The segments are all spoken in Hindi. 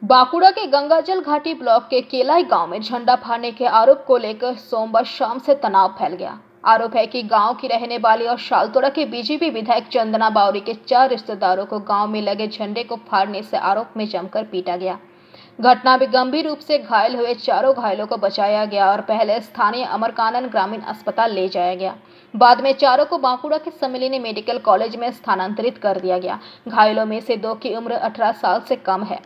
बांकुड़ा के गंगाजल घाटी ब्लॉक के केलाई गांव में झंडा फाड़ने के आरोप को लेकर सोमवार शाम से तनाव फैल गया। आरोप है कि गांव की रहने वाली और शालतोड़ा के बीजेपी विधायक चंदना बावरी के 4 रिश्तेदारों को गांव में लगे झंडे को फाड़ने से आरोप में जमकर पीटा गया। घटना में गंभीर रूप से घायल हुए चारों घायलों को बचाया गया और पहले स्थानीय अमरकानन ग्रामीण अस्पताल ले जाया गया। बाद में चारों को बांकुड़ा के सम्मिलिनी मेडिकल कॉलेज में स्थानांतरित कर दिया गया। घायलों में से 2 की उम्र 18 साल से कम है।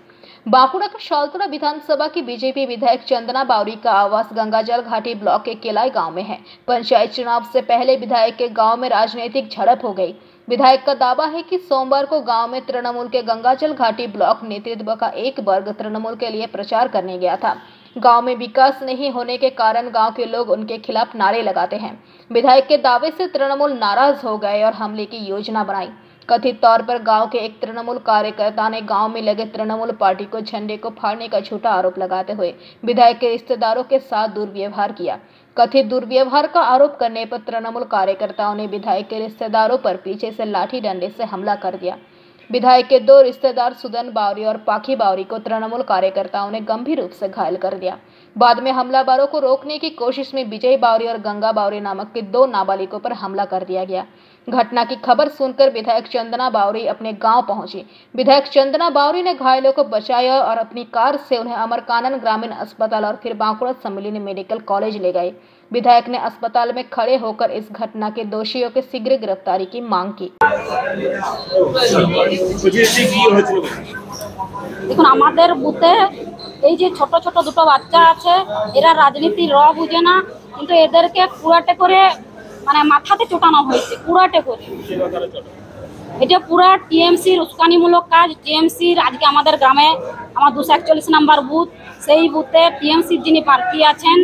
बांकुड़ा के शालतोड़ा विधानसभा की बीजेपी विधायक चंदना बावरी का आवास गंगाजल घाटी ब्लॉक के केलाई गांव में है। पंचायत चुनाव से पहले विधायक के गांव में राजनीतिक झड़प हो गई। विधायक का दावा है कि सोमवार को गांव में तृणमूल के गंगाजल घाटी ब्लॉक नेतृत्व का एक वर्ग तृणमूल के लिए प्रचार करने गया था। गांव में विकास नहीं होने के कारण गांव के लोग उनके खिलाफ नारे लगाते हैं। विधायक के दावे से तृणमूल नाराज हो गए और हमले की योजना बनाई। कथित तौर पर गांव के एक तृणमूल कार्यकर्ता ने गांव में लगे तृणमूल पार्टी को झंडे को फाड़ने का झूठा आरोप लगाते हुए विधायक के रिश्तेदारों के साथ दुर्व्यवहार किया। कथित दुर्व्यवहार का आरोप करने पर तृणमूल कार्यकर्ताओं ने विधायक के रिश्तेदारों पर पीछे से लाठी डंडे से हमला कर दिया। विधायक के 2 रिश्तेदार सुदन बावरी और पाखी बावरी को तृणमूल कार्यकर्ताओं ने गंभीर रूप से घायल कर दिया। बाद में हमलावरों को रोकने की कोशिश में विजय बावरी और गंगा बावरी नामक के 2 नाबालिगों पर हमला कर दिया गया। घटना की खबर सुनकर विधायक चंदना बावरी अपने गांव पहुंची। विधायक चंदना बावरी ने घायलों को बचाया और अपनी कार से उन्हें अमरकानन ग्रामीण अस्पताल और फिर बांकुड़ा सम्मिलिनी मेडिकल कॉलेज ले गए। विधायक ने अस्पताल में खड़े होकर इस घटना के दोषियों के शीघ्र गिरफ्तारी की मांग की। দেখুন আমাদের বুথে এই যে ছোট ছোট দুটো বাচ্চা আছে, এরা রাজনীতির র বুঝে না, কিন্তু এদেরকে কুড়াটে করে মানে মাথাতে চটানো হয়েছে কুড়াটে করে। এটা পুরা টিএমসির উস্কানিমূলক কাজ। টিএমসির আজকে আমাদের গ্রামে আমার 241 নাম্বার বুথ, সেই বুথে টিএমসির যিনি প্রার্থী আছেন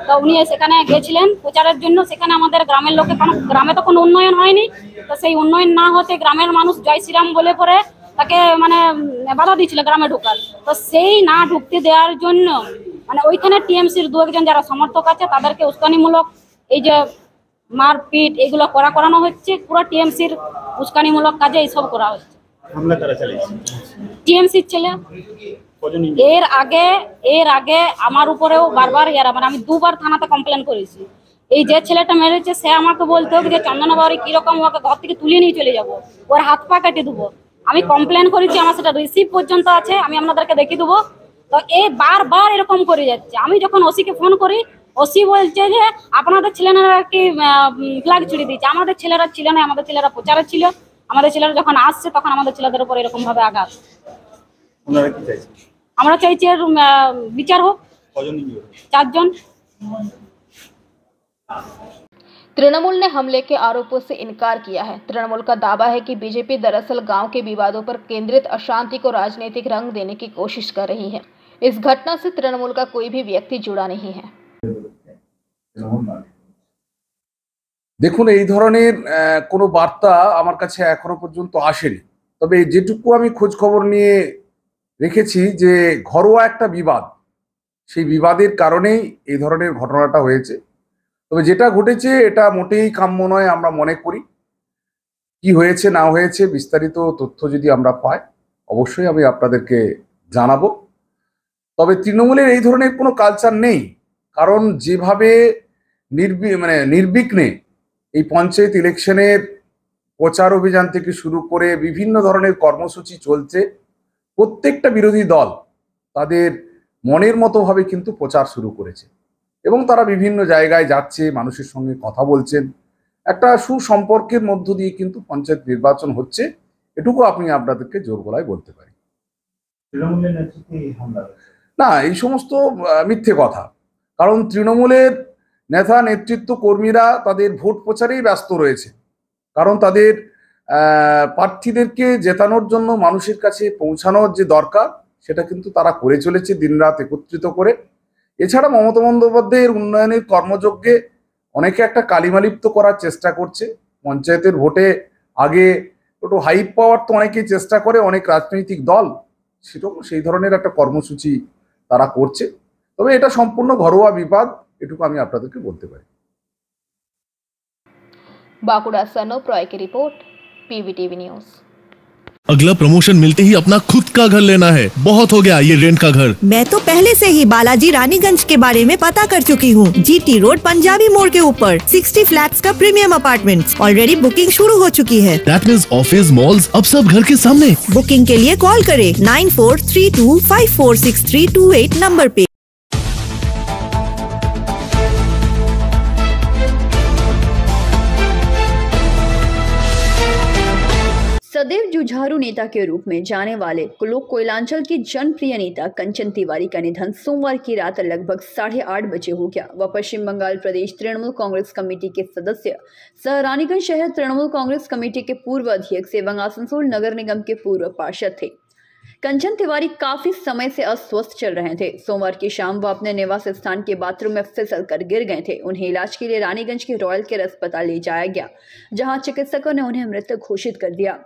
তো উনি সেখানে গেছিলেন প্রচারের জন্য। সেখানে আমাদের গ্রামের লোকে গ্রামে তো কোনো উন্নয়ন হয়নি, তো সেই উন্নয়ন না হতে গ্রামের মানুষ জয় শ্রীরাম বলে পরে তাকে মানে বাধা দিয়েছিল গ্রামে ঢোকার। তো সেই না ঢুকতে দেওয়ার জন্য মানে ওইখানে টিএমসির 2-1 যারা সমর্থক আছে তাদেরকে উস্কানিমূলক এই যে মারপিট এগুলো করানো হচ্ছে। পুরো টিএমসির উস্কানিমূলক কাজে এইসব করা হচ্ছে। হামলা করা চালিয়েছে টিএমসির ছেলে। এর আগে আমার উপরেও বারবার মানে আমি 2 বার থানাতে কমপ্লেন করেছি। এই যে ছেলেটা মেরেছে সে আমাকে বলতো যে চন্দনা বাবরি কিরকম, ওকে ঘর থেকে তুলে নিয়ে চলে যাবো, ওর হাত পা কেটে দেবো। আমি কমপ্লেন করেছি, আমার সেটা রিসিভ পর্যন্ত আছে, আমি আপনাদেরকে দেখিয়ে দেবো। তো এই বারবার এরকম করে যাচ্ছে। আমি যখন ওসিকে ফোন করি, ওসি বলছে যে আপনাদের ছেলেরা কি ফ্ল্যাগ ছিঁড়ে দিয়েছে। আমাদের ছেলেরা ছিল না, আমাদের ছেলেরা প্রচারে ছিল। আমাদের ছেলেরা যখন আসছে তখন আমাদের ছেলেদের উপর এরকম ভাবে আঘাত। আমরা চাইছি এর বিচার হোক। 4 জন। तृणमूल ने हमले के आरोपों से इनकार किया है। तृणमूल का दावा है कि बीजेपी दरअसल गांव के विवादों पर केंद्रित अशांति को राजनीतिक रंग देने की कोशिश कर रही है। इस घटना से तृणमूल का कोई भी व्यक्ति जुड़ा नहीं है। দেখুন, এই ধরনের কোনো বার্তা আমার কাছে এখনো পর্যন্ত আসেনি। তবে যেটুকু আমি খোঁজ খবর নিয়ে রেখেছি যে ঘরোয়া একটা বিবাদ, সেই বিবাদের কারণেই এই ধরনের ঘটনাটা হয়েছে। তবে যেটা ঘটেছে এটা মোটেই কাম্য নয় আমরা মনে করি। কি হয়েছে না হয়েছে বিস্তারিত তথ্য যদি আমরা পাই অবশ্যই আমি আপনাদেরকে জানাবো। তবে তৃণমূলের এই ধরনের কোনো কালচার নেই, কারণ যেভাবে নির্বিঘ্নে এই পঞ্চায়েত ইলেকশনের প্রচার অভিযান থেকে শুরু করে বিভিন্ন ধরনের কর্মসূচি চলছে, প্রত্যেকটা বিরোধী দল তাদের মনের মতোভাবে কিন্তু প্রচার শুরু করেছে এবং তারা বিভিন্ন জায়গায় যাচ্ছে, মানুষের সঙ্গে কথা বলছেন। একটা সুসম্পর্কের মধ্য দিয়ে কিন্তু পঞ্চায়েত নির্বাচন হচ্ছে, এটুকু আমি আপনাদেরকে জোর গলায় বলতে পারি। না, এই সমস্ত মিথ্যে কথা। কারণ তৃণমূলের নেতা নেতৃত্ব কর্মীরা তাদের ভোট প্রচারেই ব্যস্ত রয়েছে, কারণ তাদের প্রার্থীদেরকে জেতানোর জন্য মানুষের কাছে পৌঁছানোর যে দরকার সেটা কিন্তু তারা করে চলেছে দিনরাত একত্রিত করে। এছাড়া মমতা বন্দ্যোপাধ্যায়ের উন্নয়নের কর্মযজ্ঞে অনেকে একটা কালিমালিপ্ত করার চেষ্টা করছে। পঞ্চায়েতের ভোটে আগে একটু হাইপ পাওয়ার তো অনেকেই চেষ্টা করে, অনেক রাজনৈতিক দল, সেরকম সেই ধরনের একটা কর্মসূচি তারা করছে। তবে এটা সম্পূর্ণ ঘরোয়া বিবাদ, এটুকু আমি আপনাদেরকে বলতে পারি। बांकुड़ा से अनुप रॉय की रिपोर्ट, पीवीटीवी न्यूज। अगला प्रमोशन मिलते ही अपना खुद का घर लेना है। बहुत हो गया ये रेंट का घर। मैं तो पहले से ही बालाजी रानीगंज के बारे में पता कर चुकी हूँ। GT रोड पंजाबी मोड़ के ऊपर 60 फ्लैट्स का प्रीमियम अपार्टमेंट्स ऑलरेडी बुकिंग शुरू हो चुकी है। दैट मींस ऑफिस मॉल्स अब सब घर के सामने। बुकिंग के लिए कॉल करें 9432546328 नंबर पे। सदैव जुझारू नेता के रूप में जाने वाले कोयलांचल की जनप्रिय नेता कंचन तिवारी का निधन सोमवार की रात लगभग 8:30 बजे हो गया। वह पश्चिम बंगाल प्रदेश तृणमूल कांग्रेस कमेटी के सदस्य सह रानीगंज शहर तृणमूल कांग्रेस कमेटी के पूर्व अध्यक्ष एवं आसनसोल नगर निगम के पूर्व पार्षद थे। कंचन तिवारी काफी समय से अस्वस्थ चल रहे थे। सोमवार की शाम वह अपने निवास स्थान के बाथरूम में फिसल कर गिर गए थे। उन्हें इलाज के लिए रानीगंज के रॉयल केयर अस्पताल ले जाया गया, जहां चिकित्सकों ने उन्हें मृत घोषित कर दिया।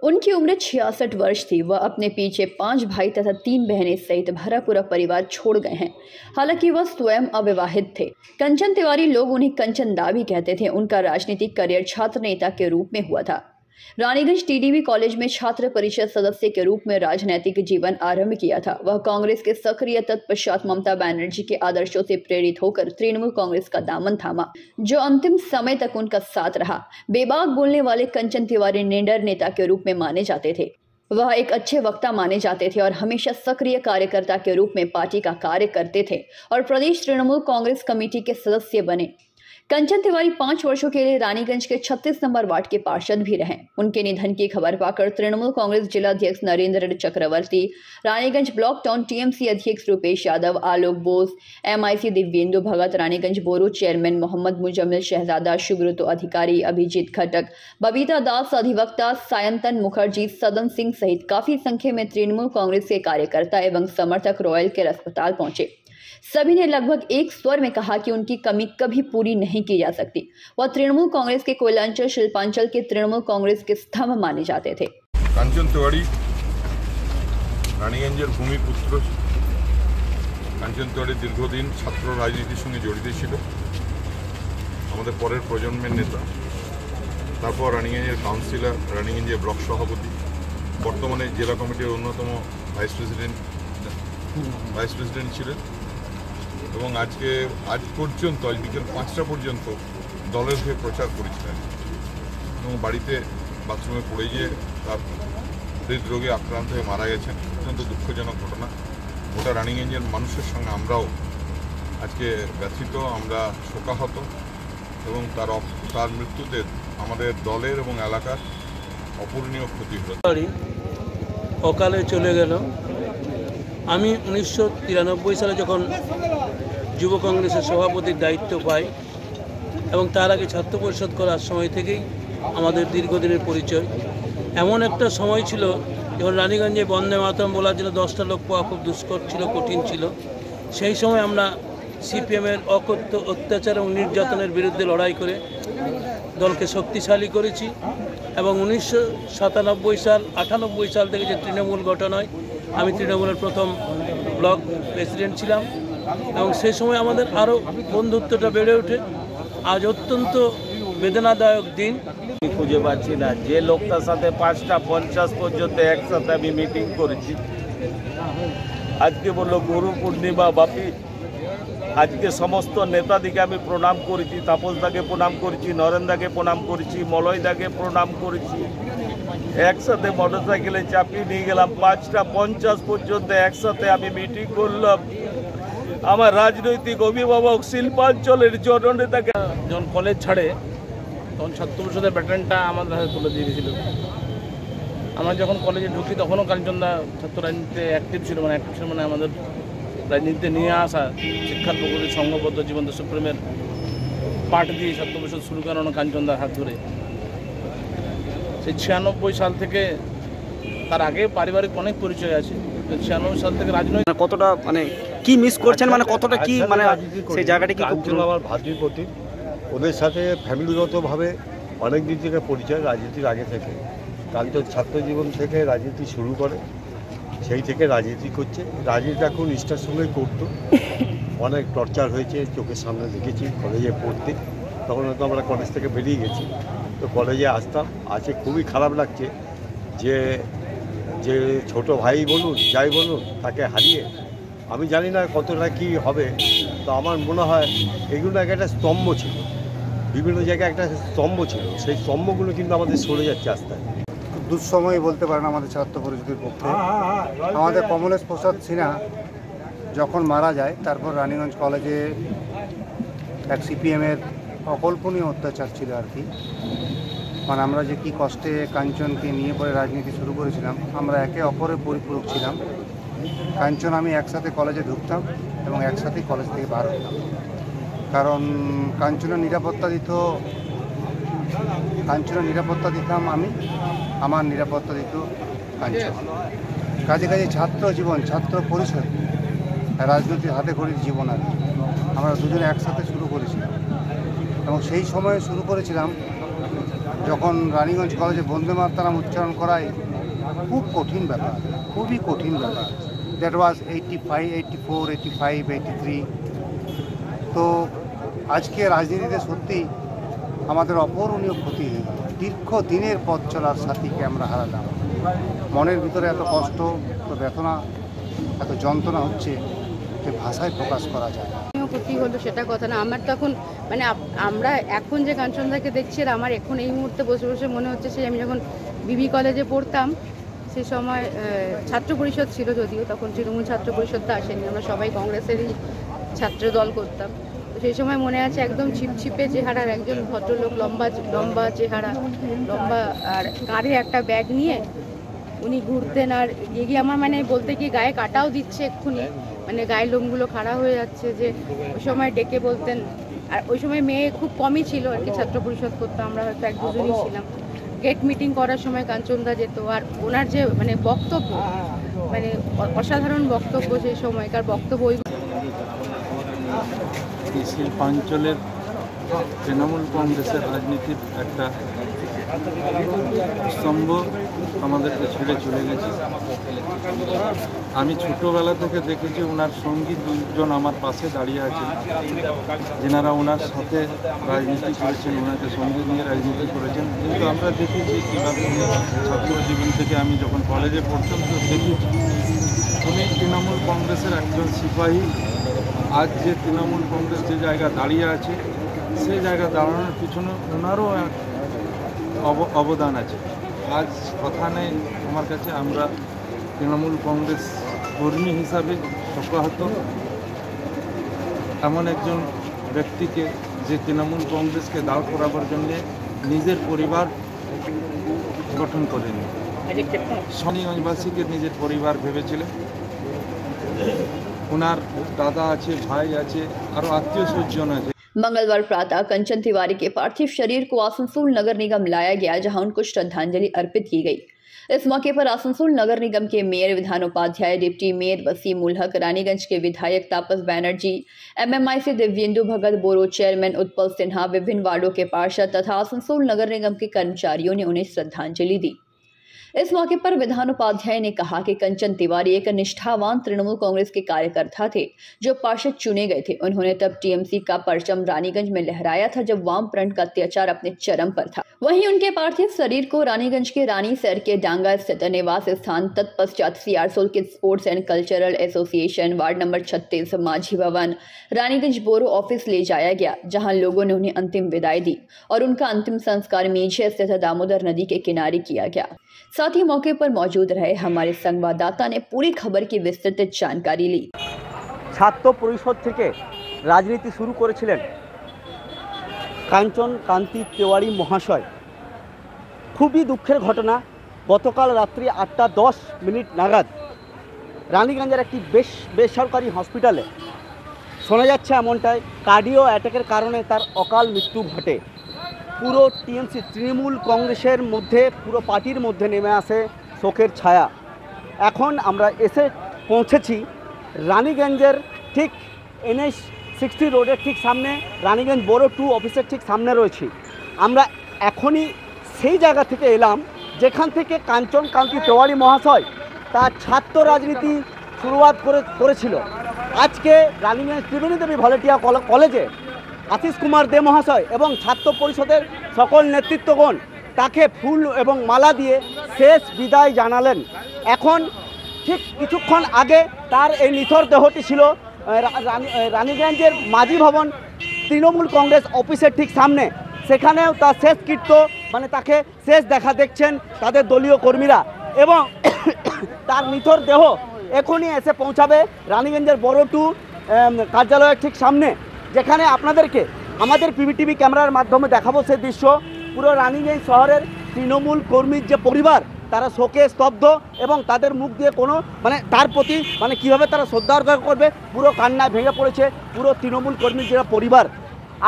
उनकी उम्र 66 वर्ष थी। वह अपने पीछे 5 भाई तथा 3 बहनें सहित भरा पूरा परिवार छोड़ गए हैं। हालांकि वह स्वयं अविवाहित थे। कंचन तिवारी, लोग उन्हें कंचन दा भी कहते थे। उनका राजनीतिक करियर छात्र नेता के रूप में हुआ था। रानीगंज TDB कॉलेज में छात्र परिषद सदस्य के रूप में राजनैतिक जीवन आरंभ किया था। वह कांग्रेस के सक्रिय तत्पश्चात ममता बनर्जी के आदर्शों से प्रेरित होकर तृणमूल कांग्रेस का दामन थामा, जो अंतिम समय तक उनका साथ रहा। बेबाक बोलने वाले कंचन तिवारी निडर नेता के रूप में माने जाते थे। वह एक अच्छे वक्ता माने जाते थे और हमेशा सक्रिय कार्यकर्ता के रूप में पार्टी का कार्य करते थे और प्रदेश तृणमूल कांग्रेस कमेटी के सदस्य बने। कंचन तिवारी 5 वर्षों के लिए रानीगंज के 36 नंबर वार्ड के पार्षद भी रहे। उनके निधन की खबर पाकर तृणमूल कांग्रेस जिला अध्यक्ष नरेंद्र चक्रवर्ती, रानीगंज ब्लॉक टाउन TMC अध्यक्ष रूपेश यादव, आलोक बोस, MIC दिव्येंदु भगत, रानीगंज बोरो चेयरमैन मोहम्मद मुजम्मिल शहजादा, सुब्रतो अधिकारी, अभिजीत खटक, बबीता दास, अधिवक्ता सायंतन मुखर्जी, सदन सिंह सहित काफी संख्या में तृणमूल कांग्रेस के कार्यकर्ता एवं समर्थक रॉयल केयर अस्पताल पहुंचे। सभी ने लगभग एक स्वर में कहा कि उनकी कमी कभी पूरी नहीं की जा सकती। वह तृणमूल कांग्रेस के कोयलांचल शिल्पांचल के तृणमूल कांग्रेस के स्तंभ माने जाते थे। कंचन तिवारी रानीगंजेर भूमिपुत्र। कंचन तिवारी दीर्घदिन छात्र राजनीतिर संगे जड़ित छिलो, आमादेर परेर प्रजन्मेर नेता। तारपर रानीगंजेर काउंसिलर, रानीगंजेर ब्लक सभापति, बर्तमाने जिला कमिटिर अन्यतम भाइस प्रेसिडेंट छिलेन এবং আজ পর্যন্ত আজ বিকেল 5টা পর্যন্ত দলের হয়ে প্রচার করেছিলেন এবং বাড়িতে বাথরুমে পড়ে গিয়ে তার হৃদরোগে আক্রান্ত হয়ে মারা গেছেন। অত্যন্ত দুঃখজনক ঘটনা। গোটা রানীগঞ্জের মানুষের সঙ্গে আমরাও আজকে ব্যথিত, আমরা শোকাহত এবং তার মৃত্যুতে আমাদের দলের এবং এলাকার অপূরণীয় ক্ষতি হলো। অকালে চলে গেল। আমি 1993 সালে যখন যুব কংগ্রেসের সভাপতির দায়িত্ব পাই এবং তার আগে ছাত্র পরিষদ করার সময় থেকেই আমাদের দীর্ঘদিনের পরিচয়। এমন একটা সময় ছিল যখন রানীগঞ্জে বন্দে মাতরম বলার জন্য 10টা লোক পাওয়া খুব দুষ্কর ছিল, কঠিন ছিল। সেই সময় আমরা CPM-এর অকথ্য অত্যাচার এবং নির্যাতনের বিরুদ্ধে লড়াই করে দলকে শক্তিশালী করেছি এবং 1997 সাল 98 সাল থেকে যে তৃণমূল গঠন হয়, আমি তৃণমূলের প্রথম ব্লক প্রেসিডেন্ট ছিলাম এবং সেই সময় আমাদের আরও বন্ধুত্বটা বেড়ে ওঠে। আজ অত্যন্ত বেদনাদায়ক দিন। খুঁজে পাচ্ছি না যে লোকটার সাথে 5টা 50 পর্যন্ত একসাথে আমি মিটিং করেছি। আজকে বললো গুরু পূর্ণিমা বাপি, আজকে সমস্ত নেতাদিকে আমি প্রণাম করেছি, তাপসদাকে প্রণাম করেছি, নরেন্দাকে প্রণাম করেছি, মলয়দাকে প্রণাম করেছি। একসাথে মোটরসাইকেলে চাপিয়ে নিয়ে গেলাম, 5টা 50 পর্যন্ত একসাথে আমি মিটিং করলাম। আমার রাজনৈতিক অভিভাবক শিল্পাঞ্চলের জননেতাকে যখন কলেজ ছাড়ে তখন ছাত্র পরিষদের ব্যাটনটা আমাদের হাতে তুলে দিয়ে দিয়েছিল। আমরা যখন কলেজে ঢুকি তখনও কাঞ্চনদা ছাত্র রাজনীতিতে অ্যাক্টিভ ছিল, মানে আমাদের রাজনীতিতে নিয়ে আসা শিক্ষার প্রগতি সংঘবদ্ধ জীবন দেশপ্রেমের পাঠ দিয়ে ছাত্র পরিষদ শুরু করানো কাঞ্চনদার হাত ধরে। সেই 96 সাল থেকে, তার আগে পারিবারিক অনেক পরিচয় আছে। 96 সাল থেকে রাজনৈতিক কতটা মানে কি মিস করছেন, মানে কতটা কি মানে সেই জায়গাটা কি আমার ভাতির প্রতি, ওদের সাথে ফ্যামিলিগতভাবে অনেক দিন থেকে পরিচয় রাজনীতির আগে থেকে। কাঞ্চন ছাত্র জীবন থেকে রাজনীতি শুরু করে, সেই থেকে রাজনীতি করছে। রাজনীতি এখন নিষ্ঠার সঙ্গে করতো। অনেক টর্চার হয়েছে, চোখের সামনে দেখেছি। কলেজে পড়তে তখন হয়তো আমরা কলেজ থেকে বেরিয়ে গেছি, তো কলেজে আসতাম। আজকে খুবই খারাপ লাগছে যে যে ছোট ভাই বলুন যাই বলুন তাকে হারিয়ে আমি জানি না কতটা কি হবে, তো আমার মনে হয় এগুলো একটা স্তম্ভ ছিল, বিভিন্ন জায়গায় একটা স্তম্ভ ছিল, সেই স্তম্ভগুলো কিন্তু আমাদের সরে যাচ্ছে আস্তে আস্তে। খুব দুঃসময় বলতে পারেন আমাদের ছাত্র পরিষদের পক্ষে। আমাদের কমলেশ প্রসাদ সিনহা যখন মারা যায়, তারপর রানীগঞ্জ কলেজে এক সিপিএমের অকল্পনীয় অত্যাচার ছিল আর কি। মানে আমরা যে কী কষ্টে কাঞ্চনকে নিয়ে পরে রাজনীতি শুরু করেছিলাম, আমরা একে অপরের পরিপূরক ছিলাম। কাঞ্চন আমি একসাথে কলেজে ঢুকতাম এবং একসাথেই কলেজ থেকে বার হতাম, কারণ কাঞ্চনের নিরাপত্তা দিতাম আমি, আমার নিরাপত্তা দিত কাঞ্চন। কাজে কাজে ছাত্র জীবন, ছাত্র পরিষদ, রাজনৈতিক হাতে খড়ির জীবন আর আমরা দুজনে একসাথে শুরু করেছিলাম। এবং সেই সময়ে শুরু করেছিলাম যখন রানীগঞ্জ কলেজে বন্দে মাতরম উচ্চারণ করাই খুব কঠিন ব্যাপার, খুবই কঠিন ব্যাপার। That was 85, 84, 85, 83। তো আজকে রাজনীতিতে সত্যি আমাদের অপূরণীয় ক্ষতি হয়ে গেল। দীর্ঘদিনের পথ চলার সাথীকে আমরা হারালাম। মনের ভিতরে এত কষ্ট, এত বেদনা, এত যন্ত্রণা হচ্ছে যে ভাষায় প্রকাশ করা যায় না। ক্ষতি হলো সেটা কথা না, আমার তখন মানে আমরা এখন যে কাঞ্চনদাকে দেখছি, আর আমার এখন এই মুহূর্তে বসে বসে মনে হচ্ছে সে আমি যখন বিবি কলেজে পড়তাম সে সময় ছাত্র পরিষদ ছিল, যদিও তখন তৃণমূল ছাত্র পরিষদটা আসেনি, আমরা সবাই কংগ্রেসেরই ছাত্র দল করতাম। তো সেই সময় মনে আছে একদম ছিপছিপে চেহারার একজন ভদ্রলোক, লম্বা চেহারা, লম্বা, আর কাঁধে একটা ব্যাগ নিয়ে উনি ঘুরতেন। আর গিয়ে আমার মানে বলতে গিয়ে গায়ে কাটাও দিচ্ছে এক্ষুনি, মানে গায়ের লোমগুলো খাড়া হয়ে যাচ্ছে, যে ওই সময় ডেকে বলতেন। আর ওই সময় মেয়ে খুব কমই ছিল আর কি, ছাত্র পরিষদ করতো, আমরা হয়তো এক দুজনই ছিলাম। গেট মিটিং করার সময় কাঞ্চনদা যেত, আর ওনার যে মানে বক্তব্য, মানে অসাধারণ বক্তব্য, সেই সময়কার বক্তব্য। এই শিল্পাঞ্চলের তৃণমূল কংগ্রেসের রাজনীতির একটা স্তম্ভ আমাদেরকে ছেড়ে চলে গেছে। আমি ছোটোবেলা থেকে দেখেছি ওনার সঙ্গী দুজন আমার পাশে দাঁড়িয়ে আছেন, যেনারা ওনার সাথে রাজনীতি করেছেন, ওনাকে সঙ্গে নিয়ে রাজনীতি করেছেন। কিন্তু আমরা দেখেছি কীভাবে ছাত্র জীবন থেকে আমি যখন কলেজে পড়তাম তো দেখেছি উনি তৃণমূল কংগ্রেসের একজন সিপাহী। আজ যে তৃণমূল কংগ্রেস যে জায়গা দাঁড়িয়ে আছে, সেই জায়গা দাঁড়ানোর পিছনে ওনারও এক অবদান আছে। আজ কথা নেই আমার কাছে, আমরা তৃণমূল কংগ্রেস কর্মী হিসাবে শোকাহত। এমন একজন ব্যক্তিকে যে তৃণমূল কংগ্রেসকে দাঁড় করাবার জন্যে নিজের পরিবার গঠন করেনি, শনিগঞ্জবাসীকে নিজের পরিবার ভেবেছিলেন। ওনার দাদা আছে, ভাই আছে, আরও আত্মীয় স্বজন আছে। मंगलवार प्रातः कंचन तिवारी के पार्थिव शरीर को आसनसोल नगर निगम लाया गया, जहां उनको श्रद्धांजलि अर्पित की गई। इस मौके पर आसनसोल नगर निगम के मेयर विधान उपाध्याय, डिप्टी मेयर वसीम उल हक, रानीगंज के विधायक तापस बैनर्जी, एमएमआई से दिव्येंदु भगत, बोरो चेयरमैन उत्पल सिन्हा, विभिन्न वार्डों के पार्षद तथा आसनसोल नगर निगम के कर्मचारियों ने उन्हें श्रद्धांजलि दी। इस मौके पर विधान उपाध्याय ने कहा कि कंचन तिवारी एक निष्ठावान तृणमूल कांग्रेस के कार्यकर्ता थे जो पार्षद चुने गए थे। उन्होंने तब टीएमसी का परचम रानीगंज में लहराया था जब वामफ्रंट का अत्याचार अपने चरम पर था। वहीं उनके पार्थिव शरीर को रानीगंज के रानी सर के डांगा स्थित निवास स्थान तत्पश्चात सीआरसोल के sports and cultural association ward number 36 माझी भवन रानीगंज बोरो ऑफिस ले जाया गया, जहां लोगों ने उन्हें अंतिम विदाई दी और उनका अंतिम संस्कार मेझे स्थित दामोदर नदी के किनारे किया गया। साथ ही मौके पर मौजूद रहे हमारे संवाददाता ने पूरी खबर की विस्तृत जानकारी ली। ছাত্র পরিষদ থেকে রাজনীতি শুরু করেছিলেন কাঞ্চন কান্তি তেওয়ারি মহাশয়। খুবই দুঃখের ঘটনা, গতকাল রাত্রি 8:10 নাগাদ রানীগঞ্জের একটি বেসরকারি হসপিটালে শোনা যাচ্ছে এমনটাই কার্ডিও অ্যাটাকের কারণে তার অকাল মৃত্যু ঘটে। পুরো টিএমসি তৃণমূল কংগ্রেসের মধ্যে, পুরো পার্টির মধ্যে নেমে আসে শোকের ছায়া। এখন আমরা এসে পৌঁছেছি রানীগঞ্জের ঠিক NH60 রোডের ঠিক সামনে, রানীগঞ্জ বড় 2 অফিসের ঠিক সামনে রয়েছি। আমরা এখনই সেই জায়গা থেকে এলাম যেখান থেকে কাঞ্চন কান্তি তেওয়ারি মহাশয় তার ছাত্র রাজনীতি শুরুয়াত করেছিল। আজকে রানীগঞ্জ ত্রিবেণী দেবী ভলেন্টিয়ার কলেজে আশিস কুমার দে মহাশয় এবং ছাত্র পরিষদের সকল নেতৃত্বগণ তাকে ফুল এবং মালা দিয়ে শেষ বিদায় জানালেন। এখন ঠিক কিছুক্ষণ আগে তার এই নিথর দেহটি ছিল রানীগঞ্জের মাঝি ভবন তৃণমূল কংগ্রেস অফিসের ঠিক সামনে। সেখানেও তার শেষকৃত্য মানে তাকে শেষ দেখা দেখছেন তাদের দলীয় কর্মীরা, এবং তার নিথর দেহ এখনই এসে পৌঁছাবে রানীগঞ্জের বড় টু কার্যালয়ের ঠিক সামনে, যেখানে আপনাদেরকে আমাদের পিবিটিভি ক্যামেরার মাধ্যমে দেখাবো সেই দৃশ্য। পুরো রানীগঞ্জ শহরের তৃণমূল কর্মীর যে পরিবার তারা শোকে স্তব্ধ, এবং তাদের মুখ দিয়ে কোনো মানে তার প্রতি মানে কীভাবে তারা শ্রদ্ধা অর্পণ করবে পুরো কান্নায় ভেঙে পড়েছে পুরো তৃণমূল কর্মীর যারা পরিবার।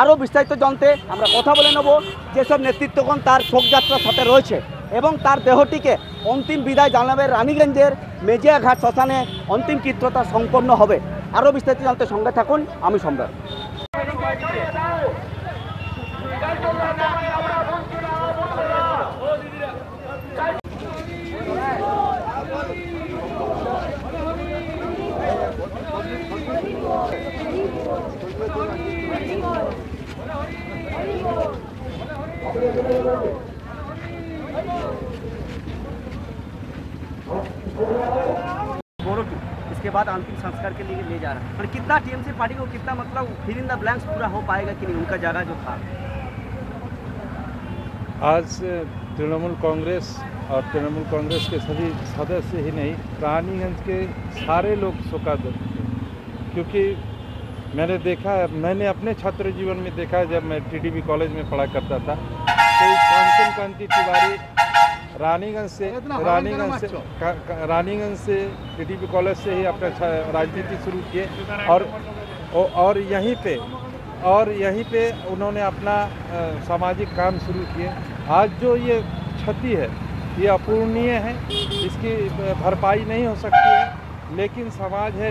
আরও বিস্তারিত জানতে আমরা কথা বলে নেব যেসব নেতৃত্বগণ তার শোকযাত্রার সাথে রয়েছে, এবং তার দেহটিকে অন্তিম বিদায় জানাবে রানীগঞ্জের মেজিয়াঘাট শ্মশানে অন্তিম কৃত্যতা সম্পন্ন হবে। আরও বিস্তারিত জানতে সঙ্গে থাকুন, আমি সম্রাট। इसके बाद अंतिम संस्कार के लिए ले जा रहा है, पर कितना टीएमसी पार्टी को कितना मतलब फिल इन द ब्लैंक्स पूरा हो पाएगा कि नहीं, उनका जगह जो था। आज तृणमूल कांग्रेस और तृणमूल कांग्रेस के सभी सदस्य ही नहीं, रानीगंज के सारे लोग शोकाकुल थे, क्योंकि मैंने अपने छात्र जीवन में देखा, जब मैं टीडीबी कॉलेज में पढ़ा करता था तो कांचन कांति तिवारी रानीगंज से टीडीबी कॉलेज से ही अपना राजनीति शुरू किए, और यहीं पे उन्होंने अपना सामाजिक काम शुरू किए। आज जो ये क्षति है ये अपूर्णीय है, इसकी भरपाई नहीं हो सकती है, लेकिन समाज है,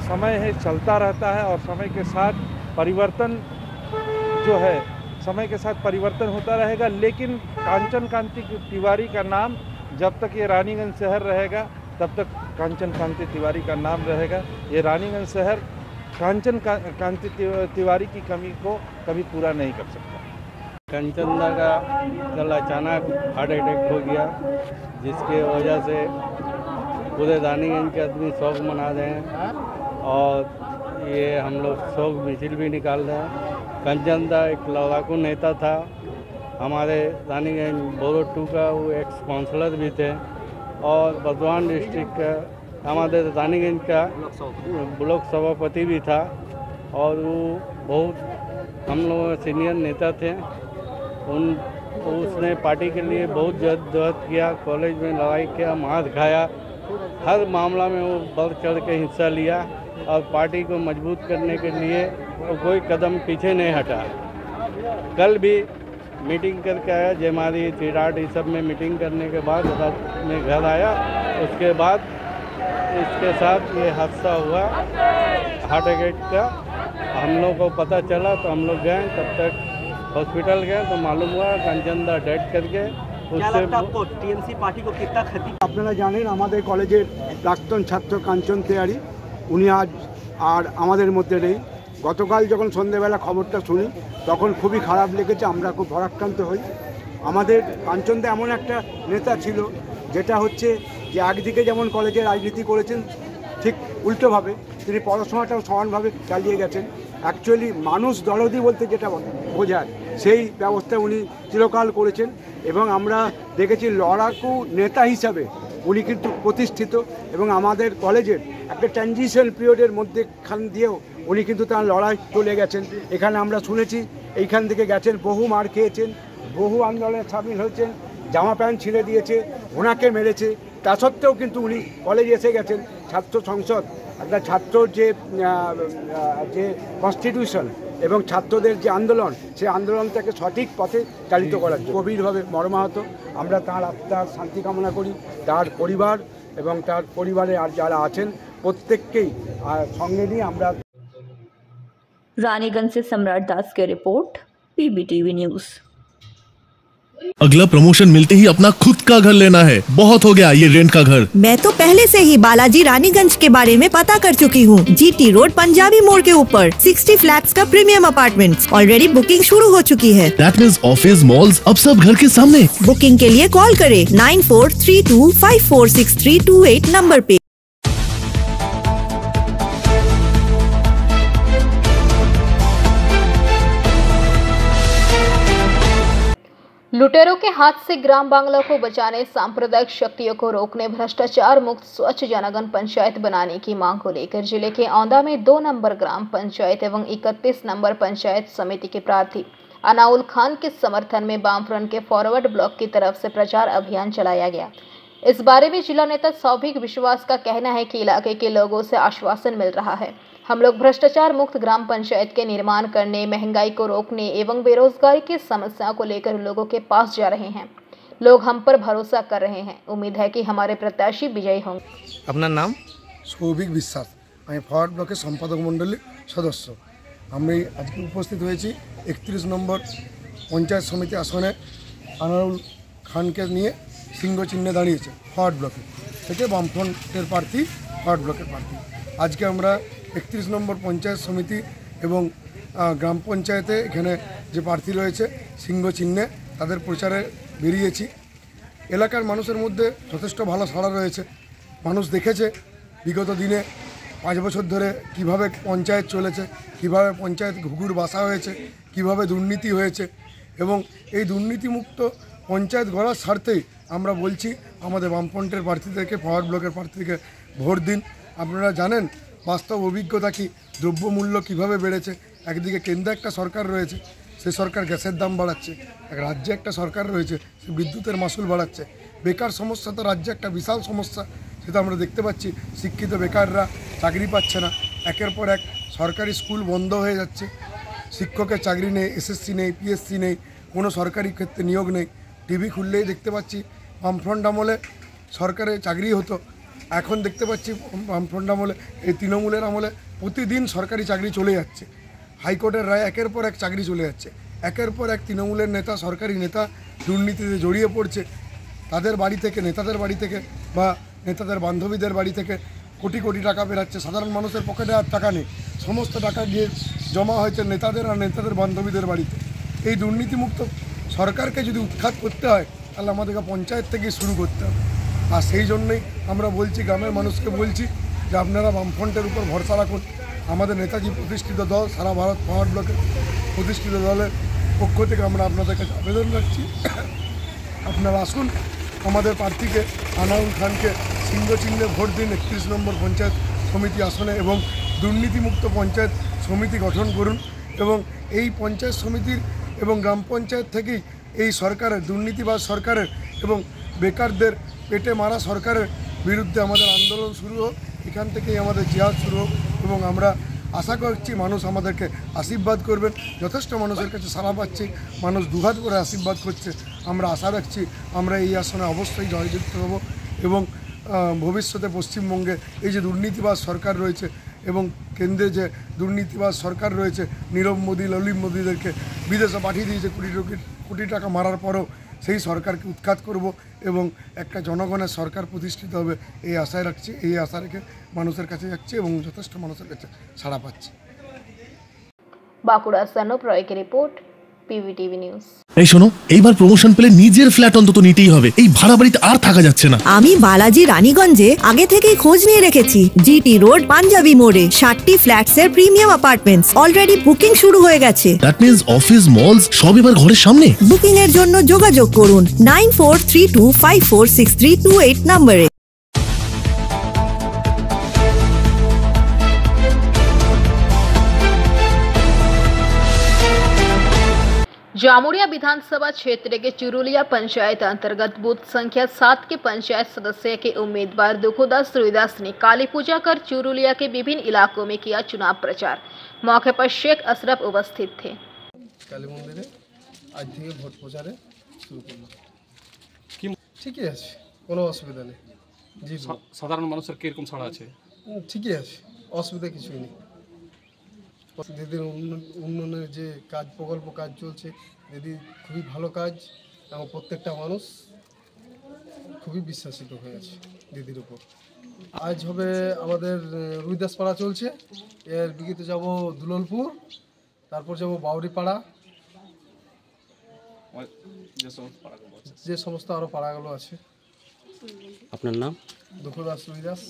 समय है, चलता रहता है, और समय के साथ परिवर्तन जो है समय के साथ परिवर्तन होता रहेगा। लेकिन कांचन कांति तिवारी का नाम जब तक ये रानीगंज शहर रहेगा तब तक कांचन कांति तिवारी का नाम रहेगा। ये रानीगंज शहर कांचन कांति तिवारी की कमी को कभी पूरा नहीं कर सकता। कंचनदा का कल अचानक हार्ट अटैक हो गया, जिसके वजह से पूरे रानीगंज के आदमी शोक मना रहे हैं, और ये हम लोग शोक मिছিল भी निकाल रहे हैं। कंचनदा एक लड़ाकू नेता था, हमारे रानीगंज बोरो 2 का वो एक्स काउंसलर भी थे, और बर्दवान डिस्ट्रिक्ट का हमारे रानीगंज का ब्लॉक सभापति भी था, और वो बहुत हम लोगों के सीनियर नेता थे। उसने पार्टी के लिए बहुत जद्दोजहद किया, कॉलेज में लड़ाई किया, मार खाया, हर मामला में वो बढ़ चढ़ के हिस्सा लिया, और पार्टी को मजबूत करने के लिए वो कोई कदम पीछे नहीं हटा। कल भी मीटिंग करके आया, जयमारी चिराट इस सब में मीटिंग करने के बाद रात में घर आया। उसके बाद इसके साथ ये हादसा हुआ हार्ट अटैक का। हम लोग को पता चला तो हम लोग गए, तब तक हॉस्पिटल गए तो मालूम हुआ कंचनदा डेड करके। টিএমসি পার্টি को कितना क्षति। আপনারা জানেন আমাদের কলেজের প্রাক্তন ছাত্র কাঞ্চন তেওয়ারি উনি আজ আর আমাদের মধ্যে নেই। গতকাল যখন সন্ধ্যেবেলা খবরটা শুনি তখন খুবই খারাপ লেগেছে, আমরা খুব ভরাক্রান্ত হই। আমাদের কাঞ্চনদা এমন একটা নেতা ছিল যেটা হচ্ছে যে একদিকে যেমন কলেজে রাজনীতি করেছেন, ঠিক উল্টোভাবে তিনি পড়াশোনাটাও সমানভাবে চালিয়ে গেছেন। অ্যাকচুয়ালি মানুষ দরদি বলতে যেটা বোঝায় সেই ব্যবস্থা উনি চিরকাল করেছেন, এবং আমরা দেখেছি লড়াকু নেতা হিসাবে উনি কিন্তু প্রতিষ্ঠিত, এবং আমাদের কলেজের একটা ট্রানজিশন পিরিয়ডের মধ্যেখান দিয়েও উনি কিন্তু তার লড়াই চলে গেছেন। এখানে আমরা শুনেছি এইখান থেকে গেছেন, বহু মার খেয়েছেন, বহু আন্দোলনে সামিল হয়েছেন, জামা প্যান্ট ছিঁড়ে দিয়েছে, ওনাকে মেরেছে, তা সত্ত্বেও কিন্তু উনি কলেজে এসে গেছেন। ছাত্র সংসদ একটা ছাত্রর যে কনস্টিটিউশন এবং ছাত্রদের যে আন্দোলন, সেই আন্দোলনটাকে সঠিক পথে চালিত করার জন্য গভীরভাবে মর্মাহত। আমরা তার আত্মার শান্তি কামনা করি, তার পরিবার এবং তার পরিবারে আর যারা আছেন প্রত্যেককেই সঙ্গে নিয়ে আমরা। रानीगंज से सम्राट दास की रिपोर्ट, पीबीटीवी न्यूज़। अगला प्रमोशन मिलते ही अपना खुद का घर लेना है, बहुत हो गया ये रेंट का घर। मैं तो पहले से ही बालाजी रानीगंज के बारे में पता कर चुकी हूँ। जीटी रोड पंजाबी मोड़ के ऊपर 60 फ्लैट्स का प्रीमियम अपार्टमेंट्स ऑलरेडी बुकिंग शुरू हो चुकी है। That means ऑफिस मॉल्स अब सब घर के सामने। बुकिंग के लिए कॉल करें 9432546328 नंबर पे। लुटेरों के हाथ से ग्राम बांग्ला को बचाने, सांप्रदायिक शक्तियों को रोकने, भ्रष्टाचार मुक्त स्वच्छ जनगण पंचायत बनाने की मांग को लेकर जिले के औंधा में 2 नंबर ग्राम पंचायत एवं 31 नंबर पंचायत समिति के प्रार्थी अनाउल खान के समर्थन में वामफ्रंट के फॉरवर्ड ब्लॉक की तरफ से प्रचार अभियान चलाया गया। इस बारे में जिला नेता सौभिक विश्वास का कहना है कि इलाके के लोगों से आश्वासन मिल रहा है, हम लोग भ्रष्टाचार मुक्त ग्राम पंचायत के निर्माण करने, महंगाई को रोकने एवं बेरोजगारी की समस्या को लेकर लोगों के पास जा रहे हैं। लोग हम पर भरोसा कर रहे हैं। उम्मीद है कि हमारे प्रत्याशी विजयी होंगे। अपना नाम? सौभिक विश्वास। আমি ফরওয়ার্ড ব্লকের সম্পাদক মণ্ডলীর সদস্য। আমি আজকে উপস্থিত হয়েছি 31 নম্বর পঞ্চায়েত সমিতি আসনে আনাউল খানকে নিয়ে সিংহ চিহ্নে দাঁড়িয়েছে ফরওয়ার্ড ব্লকে থেকে বামফ্রন্টের প্রার্থী, ফরওয়ার্ড ব্লকের প্রার্থী। আজকে আমরা 31 নম্বর পঞ্চায়েত সমিতি এবং গ্রাম পঞ্চায়েতে এখানে যে প্রার্থী রয়েছে সিংহ চিহ্নে তাদের প্রচারে বেরিয়েছি। এলাকার মানুষের মধ্যে যথেষ্ট ভালো সাড়া রয়েছে। মানুষ দেখেছে বিগত দিনে 5 বছর ধরে কিভাবে পঞ্চায়েত চলেছে, কিভাবে পঞ্চায়েত ঘুঘুর বাসা হয়েছে, কিভাবে দুর্নীতি হয়েছে এবং এই দুর্নীতিমুক্ত পঞ্চায়েত গড়ার স্বার্থেই আমরা বলছি আমাদের বামফ্রন্টের প্রার্থীদেরকে, ফরওয়ার্ড ব্লকের প্রার্থীদেরকে ভোট দিন। আপনারা জানেন বাস্তব অভিজ্ঞতা কি, দ্রব্যমূল্য কিভাবে বেড়েছে। একদিকে কেন্দ্রে একটা সরকার রয়েছে, সে সরকার গ্যাসের দাম বাড়াচ্ছে, এক রাজ্যে একটা সরকার রয়েছে সে বিদ্যুতের মাসুল বাড়াচ্ছে। বেকার সমস্যা তো রাজ্যে একটা বিশাল সমস্যা, সেটা আমরা দেখতে পাচ্ছি। শিক্ষিত বেকাররা চাকরি পাচ্ছে না, একের পর এক সরকারি স্কুল বন্ধ হয়ে যাচ্ছে, শিক্ষকের চাকরি নেই, এসএসসি নেই, পিএসসি নেই, কোনো সরকারি ক্ষেত্রে নিয়োগ নেই। টিভি খুললেই দেখতে পাচ্ছি বামফ্রন্ট আমলে সরকারি চাকরি হতো, এখন দেখতে পাচ্ছি বামফ্রন্ট আমলে এই তৃণমূলের আমলে প্রতিদিন সরকারি চাকরি চলে যাচ্ছে। হাইকোর্টের রায় একের পর এক চাকরি চলে যাচ্ছে, একের পর এক তৃণমূলের নেতা, সরকারি নেতা দুর্নীতিতে জড়িয়ে পড়ছে। তাদের বাড়ি থেকে, নেতাদের বাড়ি থেকে বা নেতাদের বান্ধবীদের বাড়ি থেকে কোটি কোটি টাকা বেরাচ্ছে। সাধারণ মানুষের পকেটে আর টাকা নেই, সমস্ত টাকা গিয়ে জমা হয়েছে নেতাদের আর নেতাদের বান্ধবীদের বাড়িতে। এই দুর্নীতিমুক্ত সরকারকে যদি উৎখাত করতে হয় তাহলে আমাদেরকে পঞ্চায়েত থেকে শুরু করতে হবে। আর সেই জন্যই আমরা বলছি, গ্রামের মানুষকে বলছি যে আপনারা বামফ্রন্টের উপর ভরসা রাখুন। আমাদের নেতাজি প্রতিষ্ঠিত দল, সারা ভারত ফরওয়ার্ড ব্লকের প্রতিষ্ঠিত দলের পক্ষ থেকে আমরা আপনাদের কাছে আবেদন রাখছি, আপনারা আসুন আমাদের প্রার্থীকে আনাউল খানকে সিংহ চিহ্নে ভোট দিন 31 নম্বর পঞ্চায়েত সমিতি আসনে এবং দুর্নীতিমুক্ত পঞ্চায়েত সমিতি গঠন করুন। এবং এই পঞ্চায়েত সমিতির এবং গ্রাম পঞ্চায়েত থেকেই এই সরকারের, দুর্নীতিবাজ সরকারের এবং বেকারদের পেটে মারা সরকারের বিরুদ্ধে আমাদের আন্দোলন শুরু হোক, এখান থেকেই আমাদের জিহাদ শুরু হোক। এবং আমরা আশা করছি মানুষ আমাদেরকে আশীর্বাদ করবেন। যথেষ্ট মানুষের কাছে সাড়া পাচ্ছি, মানুষ দুহাত করে আশীর্বাদ করছে। আমরা আশা রাখছি আমরা এই আসনে অবশ্যই জয়যুক্ত হব এবং ভবিষ্যতে পশ্চিমবঙ্গে এই যে দুর্নীতিবাজ সরকার রয়েছে এবং কেন্দ্রে যে দুর্নীতিবাজ সরকার রয়েছে, নীরব মোদী, ললিত মোদীদেরকে বিদেশে পাঠিয়ে দিয়েছে কোটি টাকা মারার পরও, সেই সরকারকে উৎখাত করব এবং একটা জনগণের সরকার প্রতিষ্ঠিত হবে এই আশায় রাখছি। এই আশা রেখে মানুষের কাছে যাচ্ছি এবং যথেষ্ট মানুষের কাছে সাড়া পাচ্ছি। বাঁকুড়া সানুপ রয়কে রিপোর্ট, পিভিটিভি নিউজ। এই শোনো, এইবার প্রমোশন পেলে নিজের ফ্ল্যাট অন্তত নিতেই হবে, এই ভাড়া বাড়িতে আর থাকা যাচ্ছে না। আমি বালাজি রানীগঞ্জে আগে থেকেই খোঁজ নিয়ে রেখেছি। জিটি রোড পাঞ্জাবি মোড়ে 60 ফ্ল্যাটস এর প্রিমিয়াম অ্যাপার্টমেন্টস অলরেডি বুকিং শুরু হয়ে গেছে। দ্যাট মিন্স অফিস মলস সব এবার ঘরের সামনে। বুকিং এর জন্য যোগাযোগ করুন 9432546328 নম্বরে। जामुरिया विधानसभा क्षेत्र के चुरुलिया पंचायत अंतर्गत बूथ संख्या 7 के पंचायत सदस्य के उम्मीदवार दुखुदास रविदास ने काली पूजा कर चुरुलिया के विभिन्न इलाकों में किया चुनाव प्रचार। मौके पर शेख अशरफ उपस्थित थे। काली मंदिरे आज থেকে ভোট প্রচারে শুরু করলাম। কি ঠিকই আছে, কোনো অসুবিধা নেই। জি, সাধারণ মানুষের কি রকম ছাড়া আছে? ঠিকই আছে, অসুবিধা কিছুই নেই। দিদির উন্নয়নের যে কাজ, প্রকল্প কাজ চলছে, দিদি খুবই ভালো কাজ এবং প্রত্যেকটা মানুষ খুবই বিশ্বাসিত হয়ে আছে দিদির উপর। আজ হবে আমাদের রুইদাসপাড়া চলছে, এর বিগিতে যাব দুললপুর, তারপর যাব বাউরিপাড়া, যে সমস্ত আরও পাড়াগুলো আছে। আপনার নাম? দুঃখদাস রুইদাস।